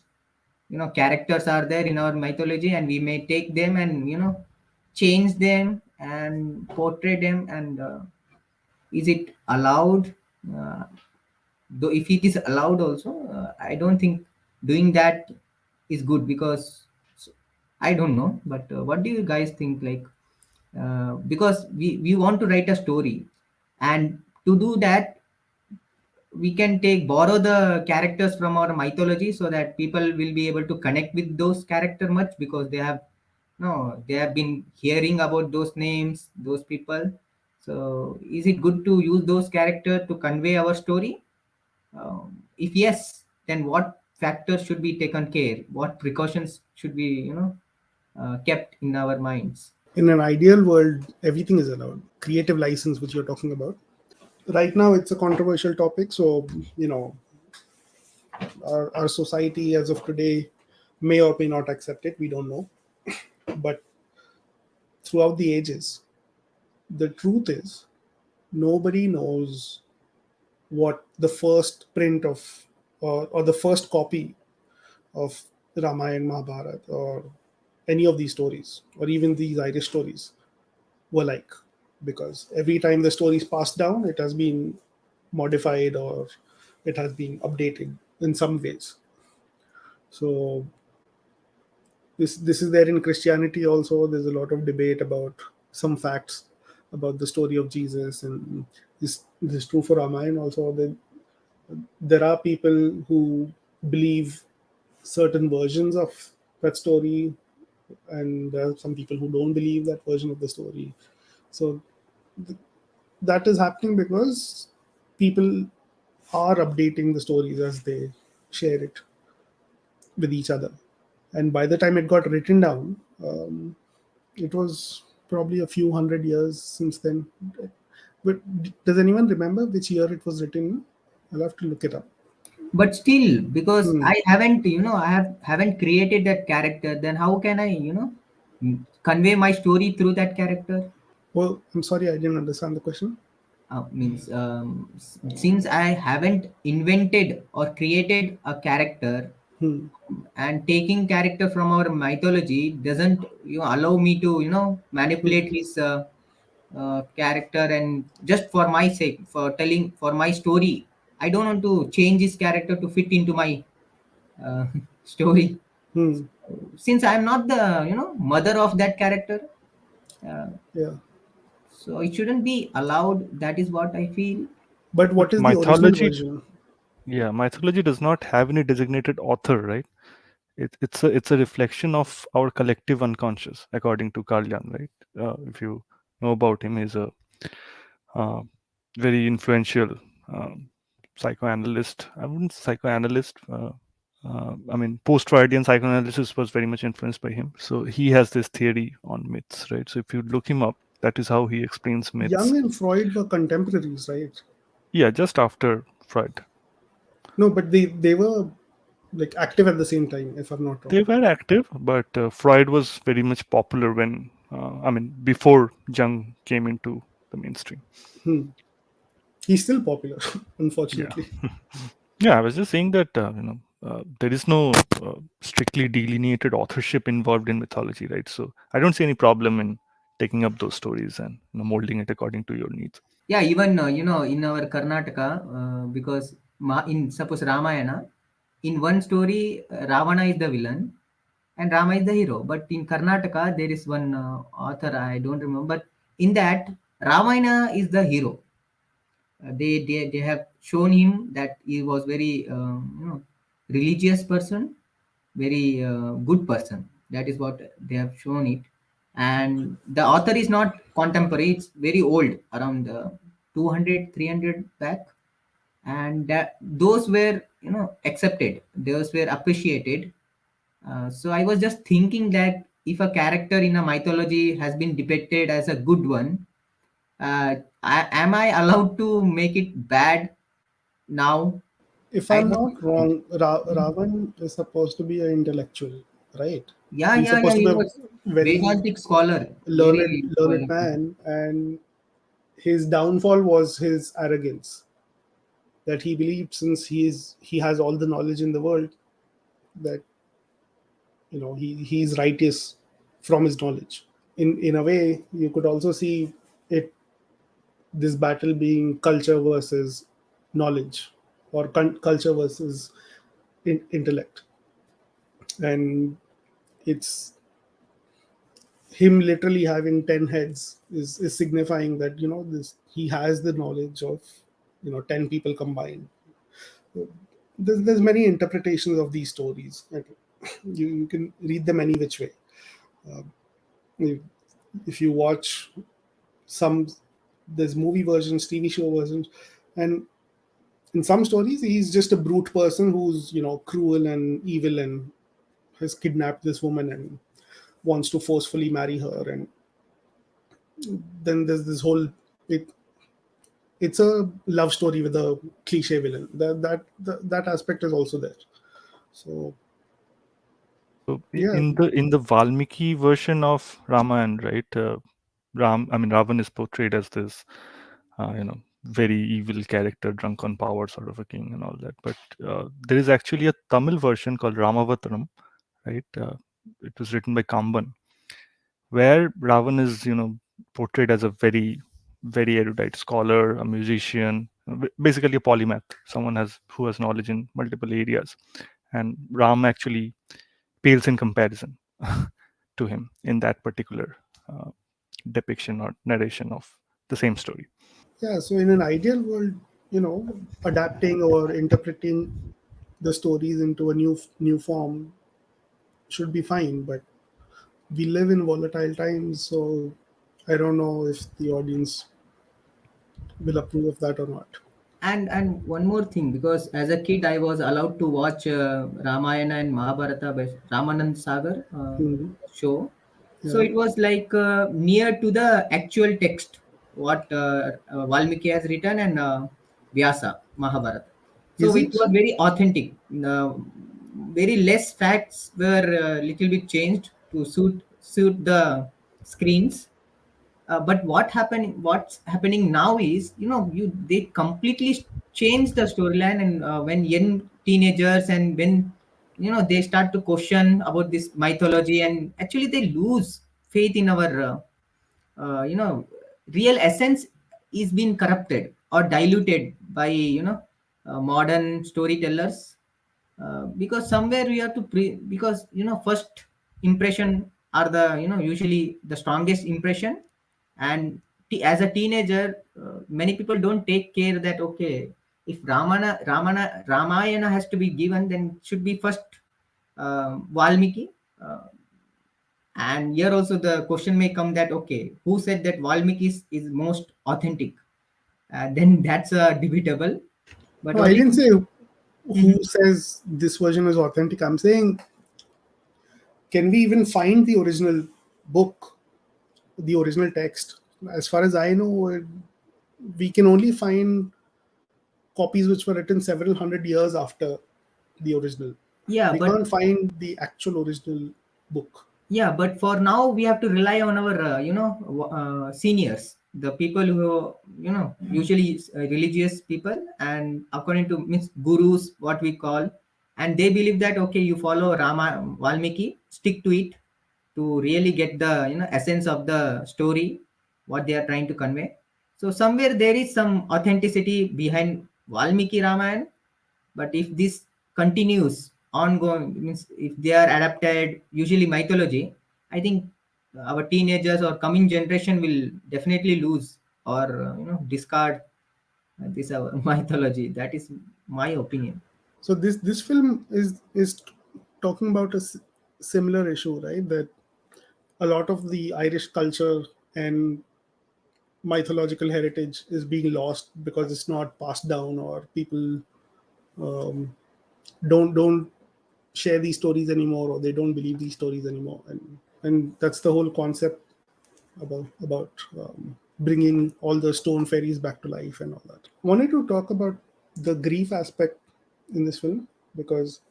Speaker 2: Characters are there in our mythology, and we may take them and change them and portray them. And is it allowed? Uh, though if it is allowed also, I don't think doing that is good, because I don't know, but what do you guys think, like because we want to write a story, and to do that we can take borrow the characters from our mythology, so that people will be able to connect with those character much, because they have no they have been hearing about those names, those people. So is it good to use those character to convey our story? If yes, then what factors should be taken care? What precautions should be kept in our minds?
Speaker 1: In an ideal world, everything is allowed. Creative license, which you're talking about. Right now, it's a controversial topic. So, our society as of today may or may not accept it. We don't know. But throughout the ages, the truth is nobody knows what the first print of, or the first copy of Ramayana, Mahabharata, or any of these stories, or even these Irish stories, were like. Because every time the story is passed down, it has been modified or it has been updated in some ways. So this is there in Christianity also. There's a lot of debate about some facts about the story of Jesus, and this is true for Ramayana also. That there are people who believe certain versions of that story, and there are some people who don't believe that version of the story. So that is happening because people are updating the stories as they share it with each other. And by the time it got written down, it was probably a few hundred years since then. But does anyone remember which year it was written in? I'll have to look it up.
Speaker 2: But still, because
Speaker 1: Hmm.
Speaker 2: I haven't, haven't created that character, then how can I, convey my story through that character?
Speaker 1: Well, I'm sorry, I didn't understand the question.
Speaker 2: Means since I haven't invented or created a character,
Speaker 1: Hmm.
Speaker 2: and taking character from our mythology doesn't allow me to
Speaker 1: Hmm.
Speaker 2: manipulate his character, and just for my sake, for telling for my story, I don't want to change his character to fit into my uh, story,
Speaker 1: Hmm.
Speaker 2: since I'm not the mother of that character. uh,
Speaker 1: Yeah.
Speaker 2: so it shouldn't be allowed. That is what I feel.
Speaker 1: But
Speaker 4: But
Speaker 1: what is the original
Speaker 4: mythology,
Speaker 1: version?
Speaker 4: yeah, mythology does not have any designated author, right? It's a reflection of our collective unconscious, according to Carl Jung, right? If you know about him, he's a uh, very influential um, psychoanalyst. I wouldn't psychoanalyst. I mean, post-Freudian psychoanalysis was very much influenced by him. So he has this theory on myths, right? So if you look him up, that is how he explains myths.
Speaker 1: Jung and Freud were contemporaries, right?
Speaker 4: Yeah, just after Freud.
Speaker 1: No, but they were like active at the same time, if I'm not wrong.
Speaker 4: They were active, but Freud was very much popular when, I mean, before Jung came into the mainstream.
Speaker 1: Hmm. He's still popular,
Speaker 4: Yeah.
Speaker 1: unfortunately.
Speaker 4: Yeah, I was just saying that, there is no strictly delineated authorship involved in mythology, right? So I don't see any problem in taking up those stories and molding it according to your needs.
Speaker 2: Yeah, even in our Karnataka, because in suppose Ramayana, in one story, Ravana is the villain and Rama is the hero. But in Karnataka, there is one author, I don't remember. But in that, Ramayana is the hero. They have shown him that he was very religious person, very good person. That is what they have shown it. And the author is not contemporary; it's very old, around 200, back. And that those were accepted, those were appreciated. So I was just thinking that if a character in a mythology has been depicted as a good one, am I allowed to make it bad now?
Speaker 1: If
Speaker 2: I
Speaker 1: I'm
Speaker 2: don't
Speaker 1: not wrong, Ravan is supposed to be an intellectual, right?
Speaker 2: Yeah,
Speaker 1: He's
Speaker 2: yeah, yeah.
Speaker 1: supposed to
Speaker 2: He
Speaker 1: be
Speaker 2: was
Speaker 1: a very
Speaker 2: Vedantic scholar, very
Speaker 1: learned man, and his downfall was his arrogance. That he believed, since he has all the knowledge in the world, that he's righteous from his knowledge. In a way, you could also see it, this battle being culture versus knowledge, or culture versus intellect. And it's him literally having 10 heads is signifying that this he has the knowledge of 10 people combined. There's many interpretations of these stories. Like, you can read them any which way. if, if you watch some, there's movie versions, TV show versions, and in some stories he's just a brute person who's cruel and evil, and has kidnapped this woman and wants to forcefully marry her. And then there's this whole, it's a love story with a cliche villain. That aspect is also there. So
Speaker 4: So
Speaker 1: yeah.
Speaker 4: in the Valmiki version of Ramayana, right? I mean, Ravan is portrayed as this, very evil character, drunk on power, sort of a king, and all that. But there is actually a Tamil version called Ramavatanam, right? It was written by Kamban, where Ravan is, portrayed as a very very erudite scholar, a musician, basically a polymath, someone who has knowledge in multiple areas. And Ram actually pales in comparison to him in that particular uh, depiction or narration of the same story.
Speaker 1: Yeah, so in an ideal world, adapting or interpreting the stories into a new form should be fine, but we live in volatile times, so I don't know if the audience will approve of that or not.
Speaker 2: And one more thing, because as a kid I was allowed to watch Ramayana and Mahabharata by Ramanand Sagar
Speaker 1: Hmm.
Speaker 2: show. So
Speaker 1: Yeah.
Speaker 2: it was like near to the actual text what Valmiki has written, and Vyasa Mahabharata. So
Speaker 1: Is
Speaker 2: it
Speaker 1: it?
Speaker 2: was very authentic. Very less facts were little bit changed to suit the screens. But what's happening now is, they completely change the storyline, and when young teenagers, and when they start to question about this mythology, and actually they lose faith in our real essence is being corrupted or diluted by modern storytellers. Because somewhere we have to because first impression are the usually the strongest impression. And as a teenager, many people don't take care that, okay, if Ramayana has to be given, then should be first Valmiki. And here also the question may come that, okay, who said that Valmiki is most authentic? Then that's debatable, but
Speaker 1: No, I
Speaker 2: only.
Speaker 1: didn't say
Speaker 2: Mhm.
Speaker 1: who says this version is authentic. I'm saying, can we even find the original book, the original text? As far as I know, we can only find copies which were written several hundred years after the original.
Speaker 2: Yeah,
Speaker 1: We
Speaker 2: but
Speaker 1: can't find the actual original book.
Speaker 2: yeah, but for now we have to rely on our seniors, the people who usually religious people, and according to means gurus, what we call. And they believe that, okay, you follow Rama Valmiki, stick to it to really get the essence of the story, what they are trying to convey. So somewhere there is some authenticity behind Valmiki Ramayana. But if this continues ongoing, means if they are adapted usually mythology, I think our teenagers or coming generation will definitely lose or discard this mythology. That is my opinion.
Speaker 1: So this film is talking about a similar issue, right? That a lot of the Irish culture and mythological heritage is being lost because it's not passed down, or people um, don't share these stories anymore, or they don't believe these stories anymore, and that's the whole concept about bringing all the stone fairies back to life and all that. Wanted to talk about the grief aspect in this film, because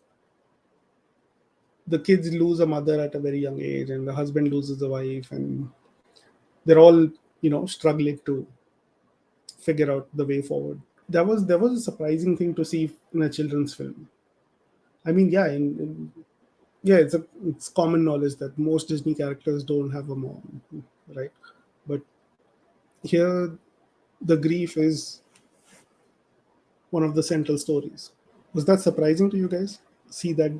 Speaker 1: the kids lose a mother at a very young age, and the husband loses a wife, and they're all struggling to figure out the way forward. There was a surprising thing to see in a children's film. I mean, yeah, yeah, it's common knowledge that most Disney characters don't have a mom, right? But here, the grief is one of the central stories. Was that surprising to you guys? See that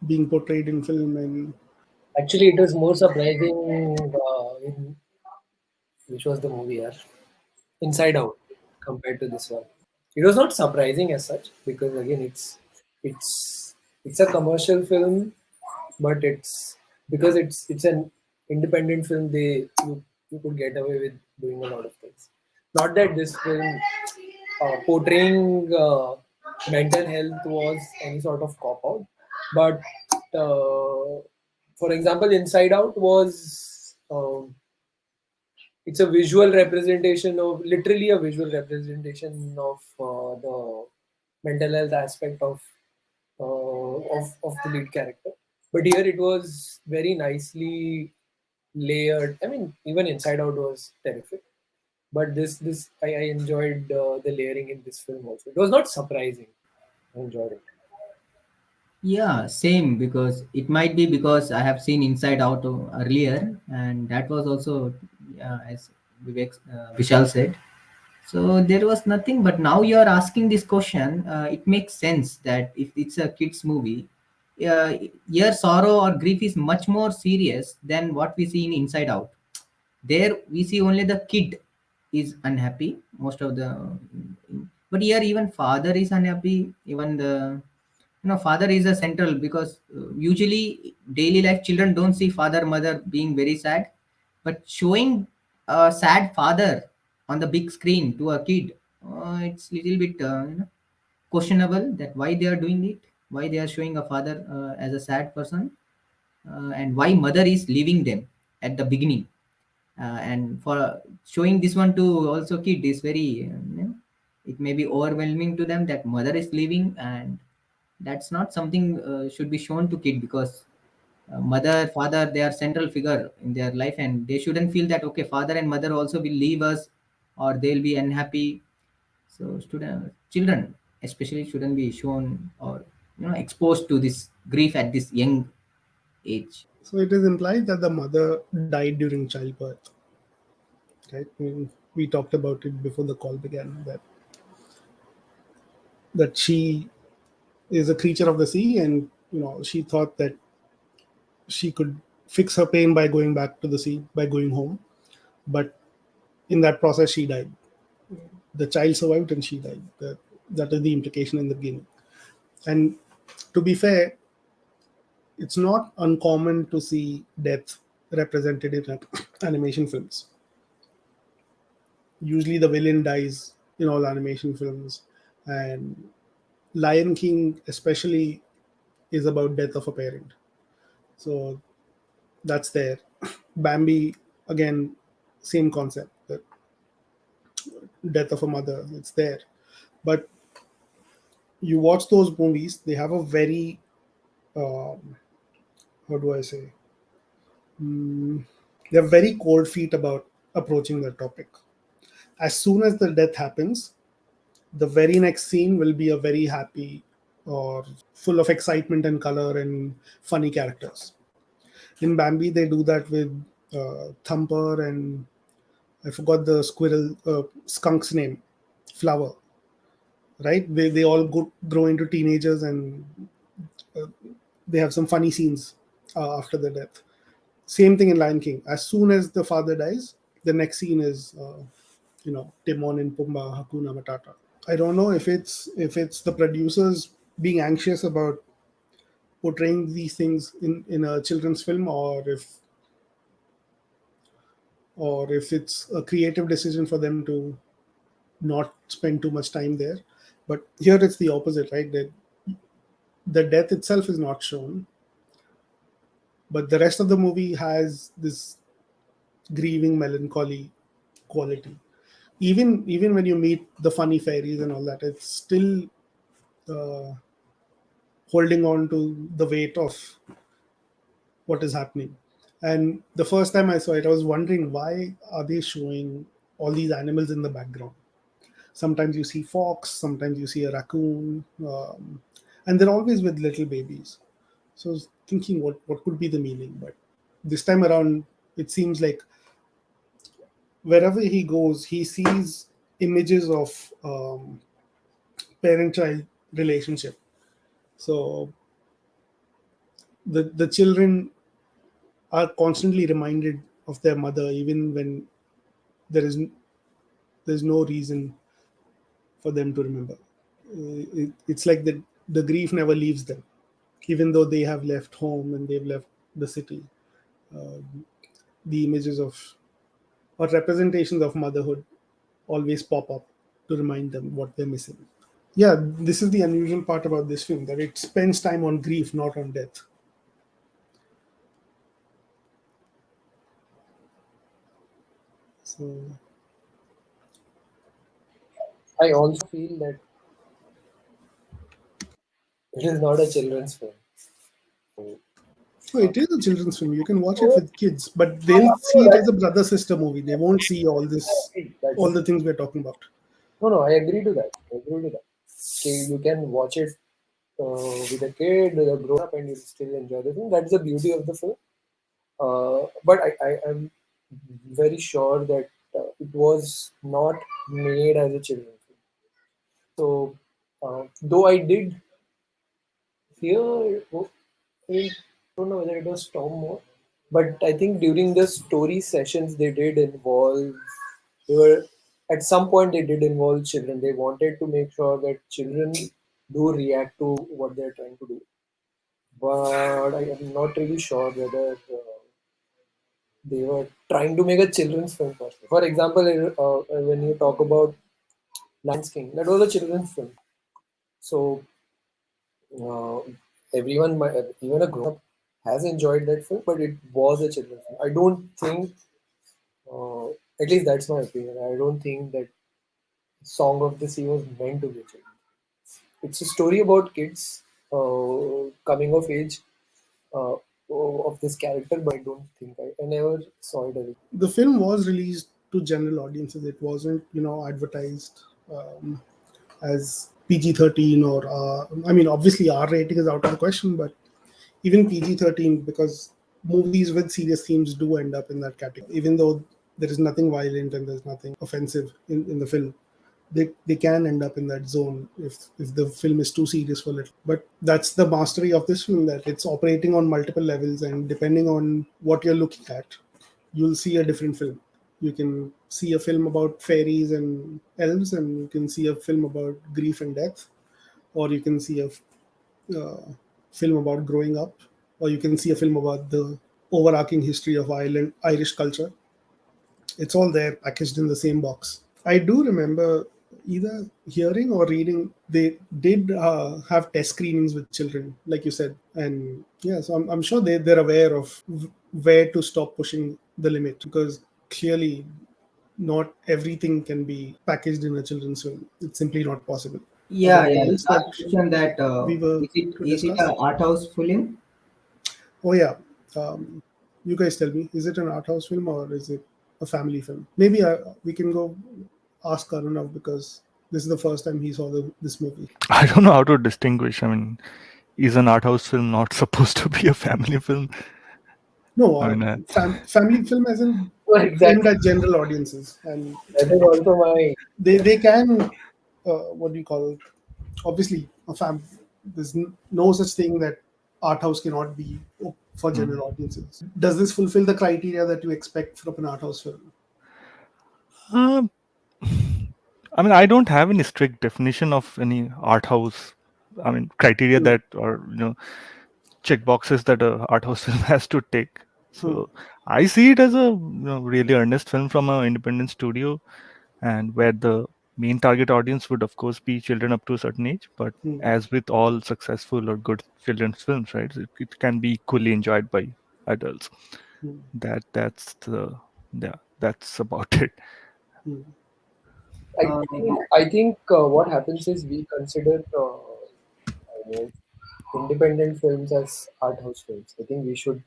Speaker 1: being portrayed in film, and
Speaker 3: Actually, it was more surprising in which was the movie, yeah? Inside Out, compared to this one. It was not surprising as such because again, it's it's a commercial film, but it's because it's an independent film. You could get away with doing a lot of things. Not that this film portraying mental health was any sort of cop out, but for example, Inside Out was. It's a visual representation of literally a visual representation of the mental health aspect of the lead character. But here it was very nicely layered. I mean, even Inside Out was terrific. But this I enjoyed the layering in this film also. It was not surprising. I enjoyed it.
Speaker 2: Yeah, same, because it might be because I have seen Inside Out earlier, and that was also as Vivek, Vishal said. So there was nothing, but now you are asking this question. It makes sense that if it's a kids movie, your sorrow or grief is much more serious than what we see in Inside Out. There we see only the kid is unhappy most of the, but here even father is unhappy. Even the father is a central because usually daily life children don't see father mother being very sad, but showing a sad father on the big screen to a kid, it's little bit questionable that why they are doing it, why they are showing a father as a sad person, and why mother is leaving them at the beginning, and for showing this one to also kid is very it may be overwhelming to them that mother is leaving, and that's not something should be shown to kid because mother father they are central figure in their life, and they shouldn't feel that okay father and mother also will leave us or they'll be unhappy. So student children especially shouldn't be shown or exposed to this grief at this young age.
Speaker 1: So it is implied that the mother died during childbirth, right? I mean, we talked about it before the call began, that she is a creature of the sea, and she thought that she could fix her pain by going back to the sea, by going home, but in that process she died. The child survived and she died. That is the implication in the beginning. And to be fair, it's not uncommon to see death represented in animation films. Usually the villain dies in all animation films, and Lion King especially is about death of a parent. So that's there. Bambi, again, same concept, the death of a mother, it's there. But you watch those movies, they have a very, how do I say, they're very cold feet about approaching the topic. As soon as the death happens, the very next scene will be a very happy or full of excitement and color and funny characters. In Bambi, they do that with Thumper and I forgot the squirrel skunk's name, Flower. Right? They all grow into teenagers, and uh, they have some funny scenes after the death. Same thing in Lion King. As soon as the father dies, the next scene is Timon and Pumbaa, Hakuna Matata. I don't know if it's the producers being anxious about portraying these things in a children's film, or if it's a creative decision for them to not spend too much time there. But here it's the opposite, right? That the death itself is not shown, but the rest of the movie has this grieving melancholy quality. Even when you meet the funny fairies and all that, it's still uh, holding on to the weight of what is happening. And the first time I saw it, I was wondering, why are they showing all these animals in the background? Sometimes you see fox, sometimes you see a raccoon, and they're always with little babies. So I was thinking, what could be the meaning? But this time around, it seems like wherever he goes, he sees images of parent-child relationship. So the children are constantly reminded of their mother, even when there is there's no reason for them to remember. It's like the grief never leaves them, even though they have left home and they've left the city. Uh, the images of or representations of motherhood always pop up to remind them what they're missing. Yeah, this is the unusual part about this film, that it spends time on grief, not on death. So
Speaker 3: I also feel that it is not a children's film.
Speaker 1: oh, it is a children's film. You can watch it with kids, but they'll see it as a brother sister movie. They won't see all the things we're talking about.
Speaker 3: No, I agree to that. Okay, you can watch it with a kid, with a grown up, and you still enjoy the film. That's the beauty of the film. But I am very sure that it was not made as a children's film. So, though I did hear, I don't know whether it was Tom more, but I think during the story sessions they did involve, they were at some point they did involve children. They wanted to make sure that children do react to what they're trying to do, but I am not really sure whether they were trying to make a children's film first. For example, when you talk about Lion King, that was a children's film. So uh, everyone, even a grown up, has enjoyed that film, but it was a children's film. I don't think, uh, at least that's my opinion. I don't think that Song of the Sea was meant to be a children's. It's a story about kids coming of age uh, of this character, but I don't think I never saw it as a.
Speaker 1: The film was released to general audiences. It wasn't, advertised as PG-13 or I mean, obviously R rating is out of the question, but even PG-13, because movies with serious themes do end up in that category, even though there is nothing violent and there's nothing offensive in the film. They can end up in that zone if the film is too serious for little. But that's the mastery of this film, that it's operating on multiple levels, and depending on what you're looking at, you'll see a different film. You can see a film about fairies and elves, and you can see a film about grief and death, or you can see a film about growing up, or you can see a film about the overarching history of Irish culture. It's all there packaged in the same box. I do remember either hearing or reading they did have test screenings with children, like you said, and yeah, so I'm sure they're aware of where to stop pushing the limit, because clearly not everything can be packaged in a children's film. It's simply not possible. Are
Speaker 2: Yeah,
Speaker 1: there
Speaker 2: yeah.
Speaker 1: any else that
Speaker 2: Last question that
Speaker 1: we were to
Speaker 2: is it
Speaker 1: discuss?
Speaker 2: a art house film?
Speaker 1: Oh yeah, you guys tell me. Is it an art house film or is it a family film? Maybe we can go ask Aroonav, because this is the first time he saw this movie.
Speaker 4: I don't know how to distinguish. I mean, is an art house film not supposed to be a family film?
Speaker 1: No,
Speaker 4: I mean,
Speaker 1: family film as in
Speaker 3: So
Speaker 1: aimed
Speaker 3: exactly,
Speaker 1: at general audiences, and
Speaker 3: that is also my.
Speaker 1: they can what do you call it? Obviously there's no such thing that art house cannot be for general audiences. Does this fulfill the criteria that you expect from an art house film?
Speaker 4: um, I mean, I don't have any strict definition of any art house. I mean, criteria
Speaker 1: Hmm.
Speaker 4: that or check boxes that a art house film has to tick.
Speaker 1: Hmm.
Speaker 4: So I see it as a really earnest film from an independent studio, and where the main target audience would of course be children up to a certain age. But
Speaker 1: Hmm.
Speaker 4: as with all successful or good children's films, right, it can be equally enjoyed by adults.
Speaker 1: Hmm.
Speaker 4: That's about it.
Speaker 1: Hmm.
Speaker 3: I think what happens is we consider independent films as art house films. I think we should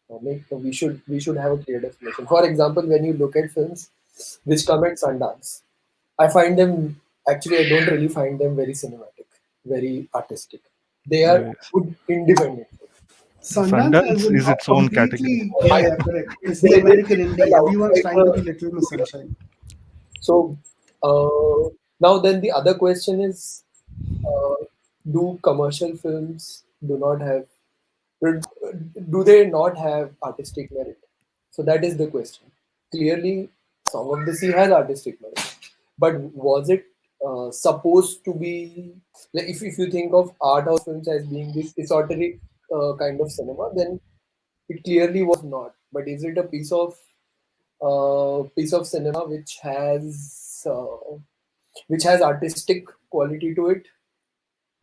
Speaker 3: have a clear definition. For example, when you look at films which come at Sundance, I find them actually I don't really find them very cinematic, very artistic. They are
Speaker 4: Yes.
Speaker 3: good independent films.
Speaker 1: Sundance as
Speaker 4: Sundance
Speaker 1: in
Speaker 4: is its own category.
Speaker 1: completely, yeah,
Speaker 3: My
Speaker 1: yeah, correct. It's the
Speaker 3: they
Speaker 1: American
Speaker 3: feel
Speaker 1: indie. Everyone's
Speaker 3: outside
Speaker 1: trying to be
Speaker 3: the
Speaker 1: Little Miss Sunshine.
Speaker 3: so now then the other question is, do commercial films do they not have artistic merit? So that is the question. Clearly, Song of the Sea has artistic merit, but was it supposed to be, like, if you think of art house films as being this esoteric kind of cinema, then it clearly was not. But is it a piece of cinema which has artistic quality to it?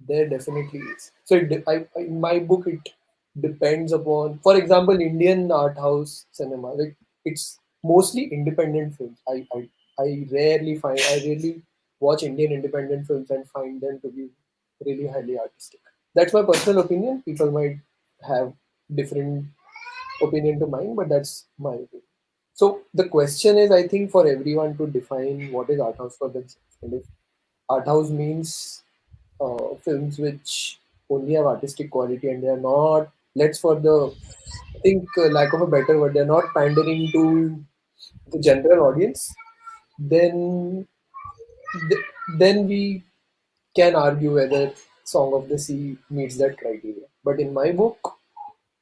Speaker 3: There definitely is. So in my book, it depends upon, for example, Indian art house cinema. Like, it's mostly independent films. I rarely watch Indian independent films and find them to be really highly artistic. That's my personal opinion. People might have different opinion to mine, but that's my opinion. So the question is, I think, for everyone to define what is art house for themselves. And if art house means films which only have artistic quality and they are not, let's for the, I think, lack of a better word, they're not pandering to the general audience, then then we can argue whether Song of the Sea meets that criteria. But in my book,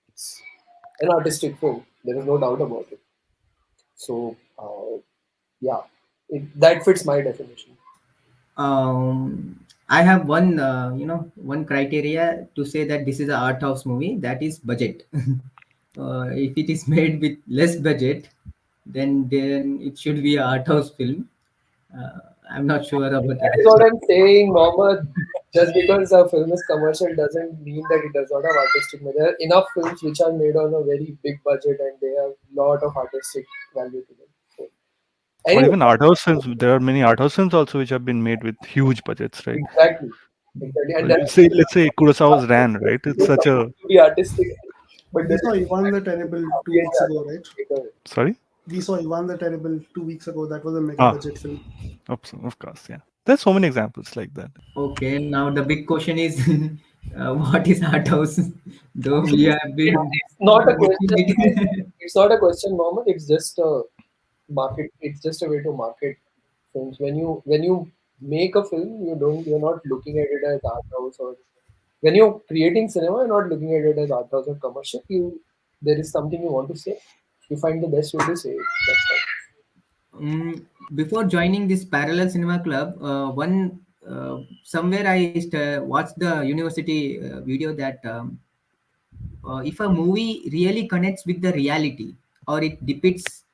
Speaker 3: it's an artistic film. There is no doubt about it. So yeah, that fits my definition.
Speaker 2: I have one, one criteria to say that this is an art house movie. That is budget. If it is made with less budget, then it should be an art house film. I'm not sure about
Speaker 3: That
Speaker 2: that
Speaker 3: is what
Speaker 2: actually.
Speaker 3: I'm saying, Mohammed. Just because a film is commercial doesn't mean that it does not have artistic merit. There are enough films which are made on a very big budget and they have a lot of artistic value to them. So,
Speaker 4: Or
Speaker 3: anyway,
Speaker 4: even art house films. There are many art house films also which have been made with huge budgets, right?
Speaker 3: exactly, exactly, and that's
Speaker 4: Let's say Kurosawa's Ran, right? It's
Speaker 3: supposed
Speaker 4: such a
Speaker 3: to be artistic, but
Speaker 1: We
Speaker 3: then
Speaker 1: saw Ivan the Terrible 2 weeks ago, right?
Speaker 3: audience.
Speaker 4: sorry.
Speaker 1: We saw Ivan the Terrible 2 weeks ago. That was a mega
Speaker 4: Ah,
Speaker 1: budget film.
Speaker 4: of course, yeah. There's so many examples like that.
Speaker 2: Okay, now the big question is, what is art house? Though we have been
Speaker 3: It's not a
Speaker 2: discussing
Speaker 3: question.
Speaker 2: it.
Speaker 3: It's not a question, Mohammed. It's just a market. It's just a way to market films. When you make a film, you're not looking at it as art house, or when you're creating cinema, you're not looking at it as art house or commercial. There is something you want to say. You find the best way to say it. That's all.
Speaker 2: Before joining this parallel cinema club, one somewhere watched the university video that if a movie really connects with the reality, or it depicts,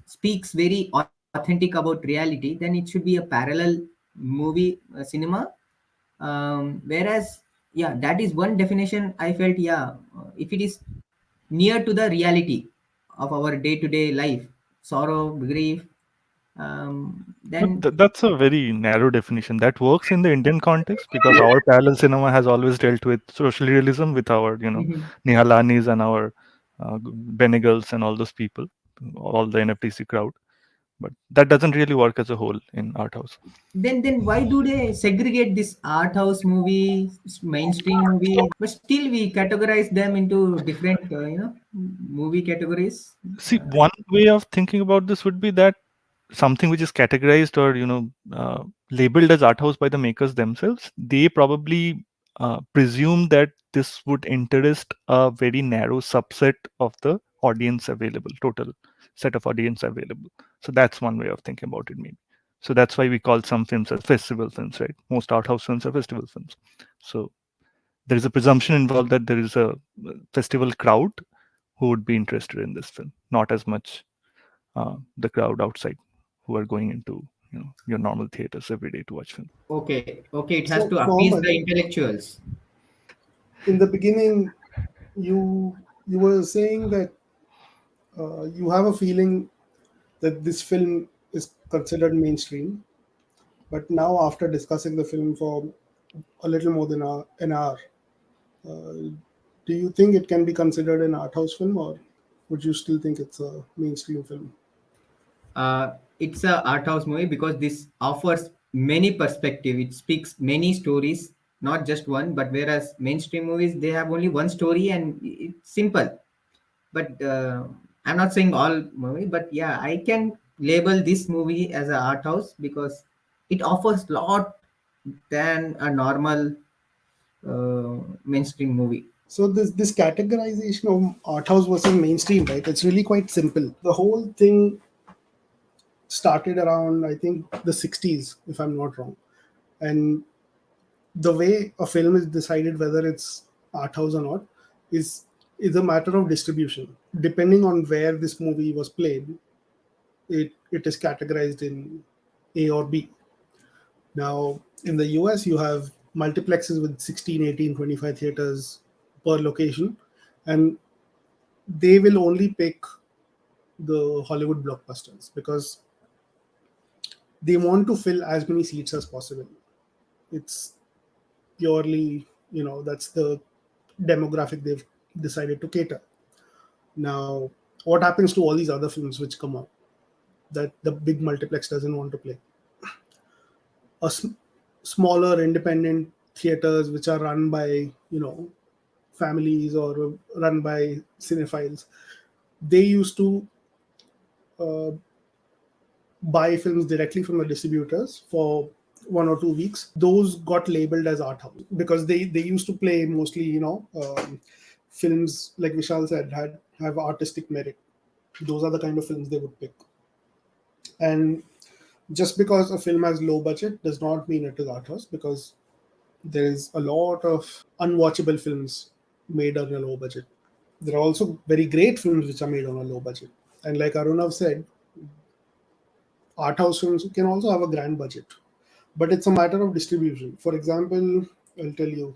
Speaker 2: speaks very authentic about reality, then it should be a parallel movie cinema. Whereas, yeah, that is one definition I felt. Yeah, if it is near to the reality of our day-to-day life, sorrow, grief,
Speaker 4: But
Speaker 2: then
Speaker 4: that's a very narrow definition. That works in the Indian context because our parallel cinema has always dealt with social realism with our,
Speaker 2: Mhm.
Speaker 4: Nihalanis and our Benegals and all those people, all the NFTC crowd. But that doesn't really work as a whole in art house.
Speaker 2: then why do they segregate this art house movie, mainstream movie, but still we categorize them into different, movie categories?
Speaker 4: See, one way of thinking about this would be that something which is categorized or labeled as art house by the makers themselves, they probably presume that this would interest a very narrow subset of the audience available, total set of audience available. So that's one way of thinking about it, maybe. So that's why we call some films as festival films, right? Most art house films are festival films. So there is a presumption involved that there is a festival crowd who would be interested in this film, not as much the crowd outside who are going into your normal theaters every day to watch film.
Speaker 2: Okay, it has
Speaker 1: So,
Speaker 2: to appease
Speaker 1: Mohammed,
Speaker 2: the intellectuals.
Speaker 1: in the beginning, you were saying that you have a feeling that this film is considered mainstream, but now after discussing the film for a little more than an hour, uh, do you think it can be considered an art house film, or would you still think it's a mainstream film?
Speaker 2: It's a art house movie because this offers many perspective. It speaks many stories, not just one. But whereas mainstream movies, they have only one story and it's simple. But I'm not saying all movie, but yeah, I can label this movie as a art house because it offers lot than a normal mainstream movie.
Speaker 1: So this categorization of art house versus mainstream, right? It's really quite simple. The whole thing started around, I think, the 60s, if I'm not wrong. And the way a film is decided whether it's art house or not is is a matter of distribution. Depending on where this movie was played, it is categorized in A or B. Now, in the US, you have multiplexes with 16, 18, 25 theaters per location, and they will only pick the Hollywood blockbusters because they want to fill as many seats as possible. It's purely, that's the demographic they've decided to cater. Now, what happens to all these other films which come out that the big multiplex doesn't want to play? Smaller independent theaters which are run by, families or run by cinephiles, they used to buy films directly from the distributors for 1 or 2 weeks, those got labeled as art house because they used to play mostly, films like Vishal said have artistic merit. Those are the kind of films they would pick. And just because a film has low budget does not mean it is art house, because there is a lot of unwatchable films made on a low budget. There are also very great films which are made on a low budget. And like Aroonav said, art house films can also have a grand budget, but it's a matter of distribution. For example, I'll tell you,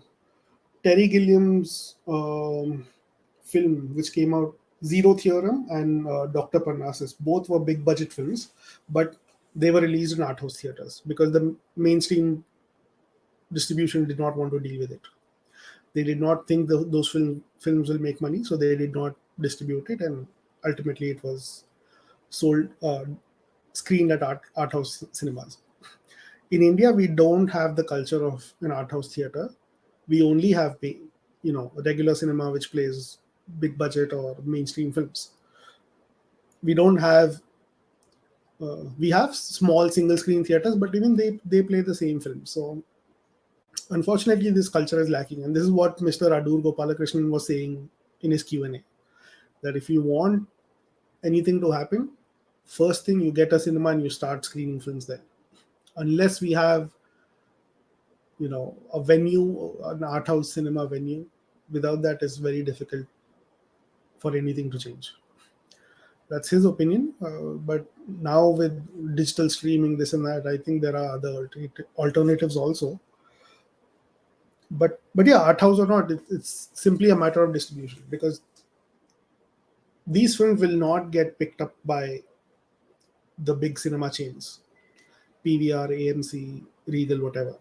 Speaker 1: Terry Gilliam's film which came out, Zero Theorem and Dr. Parnassus, both were big budget films, but they were released in art house theaters because the mainstream distribution did not want to deal with it. They did not think those films will make money, so they did not distribute it, and ultimately it was sold, screened at art house cinemas. In India, we don't have the culture of an art house theater. We only have, regular cinema which plays big budget or mainstream films. We don't have. We have small single screen theaters, but even they play the same films. So unfortunately, this culture is lacking, and this is what Mr. Adur Gopalakrishnan was saying in his Q&A, that if you want anything to happen, first thing, you get a cinema and you start screening films there. Unless we have, a venue, an art house cinema venue, without that it's very difficult for anything to change. That's his opinion. But now with digital streaming, this and that, I think there are other alternatives also. But yeah, art house or not, it's simply a matter of distribution, because these films will not get picked up by the big cinema chains, PVR, AMC, Regal, whatever.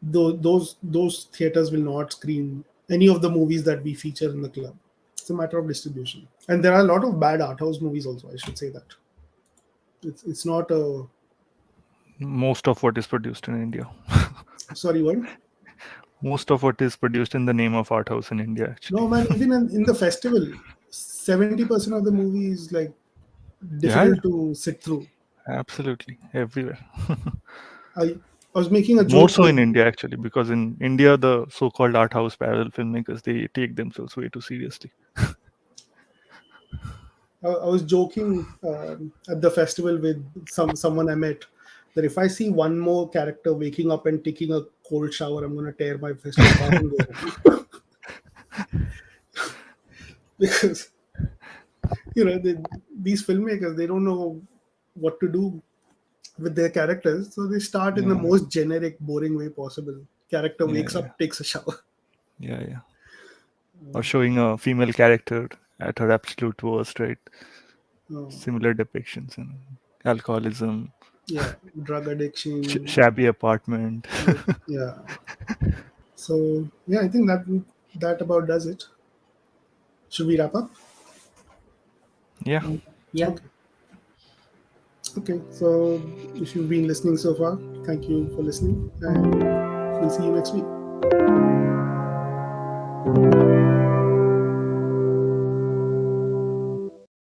Speaker 1: Those theaters will not screen any of the movies that we feature in the club. It's a matter of distribution, and there are a lot of bad art house movies also. I should say that it's not a.
Speaker 4: Most of what is produced in India.
Speaker 1: Sorry, what?
Speaker 4: Most of what is produced in the name of art house in India, actually.
Speaker 1: No, man. Even in the festival, 70% of the movie is like
Speaker 4: Yeah,
Speaker 1: difficult to sit through.
Speaker 4: absolutely. Everywhere.
Speaker 1: I was making a
Speaker 4: More
Speaker 1: joke
Speaker 4: so in
Speaker 1: with,
Speaker 4: India, actually, because in India, the so-called art house parallel filmmakers, they take themselves way too seriously.
Speaker 1: I was joking at the festival with someone I met, that if I see one more character waking up and taking a cold shower, I'm going to tear my festival apart and go home. Because these filmmakers, they don't know what to do with their characters, so they start in the most generic, boring way possible. Character wakes up, takes a shower.
Speaker 4: Yeah. Or showing a female character at her absolute worst, right? Similar depictions in alcoholism.
Speaker 1: Yeah, drug addiction.
Speaker 4: Shabby apartment.
Speaker 1: Yeah. So yeah, I think that about does it. Should we wrap up?
Speaker 4: Yeah.
Speaker 2: Yeah.
Speaker 1: Okay, so if you've been listening so far, thank you for listening, and we'll see you next week.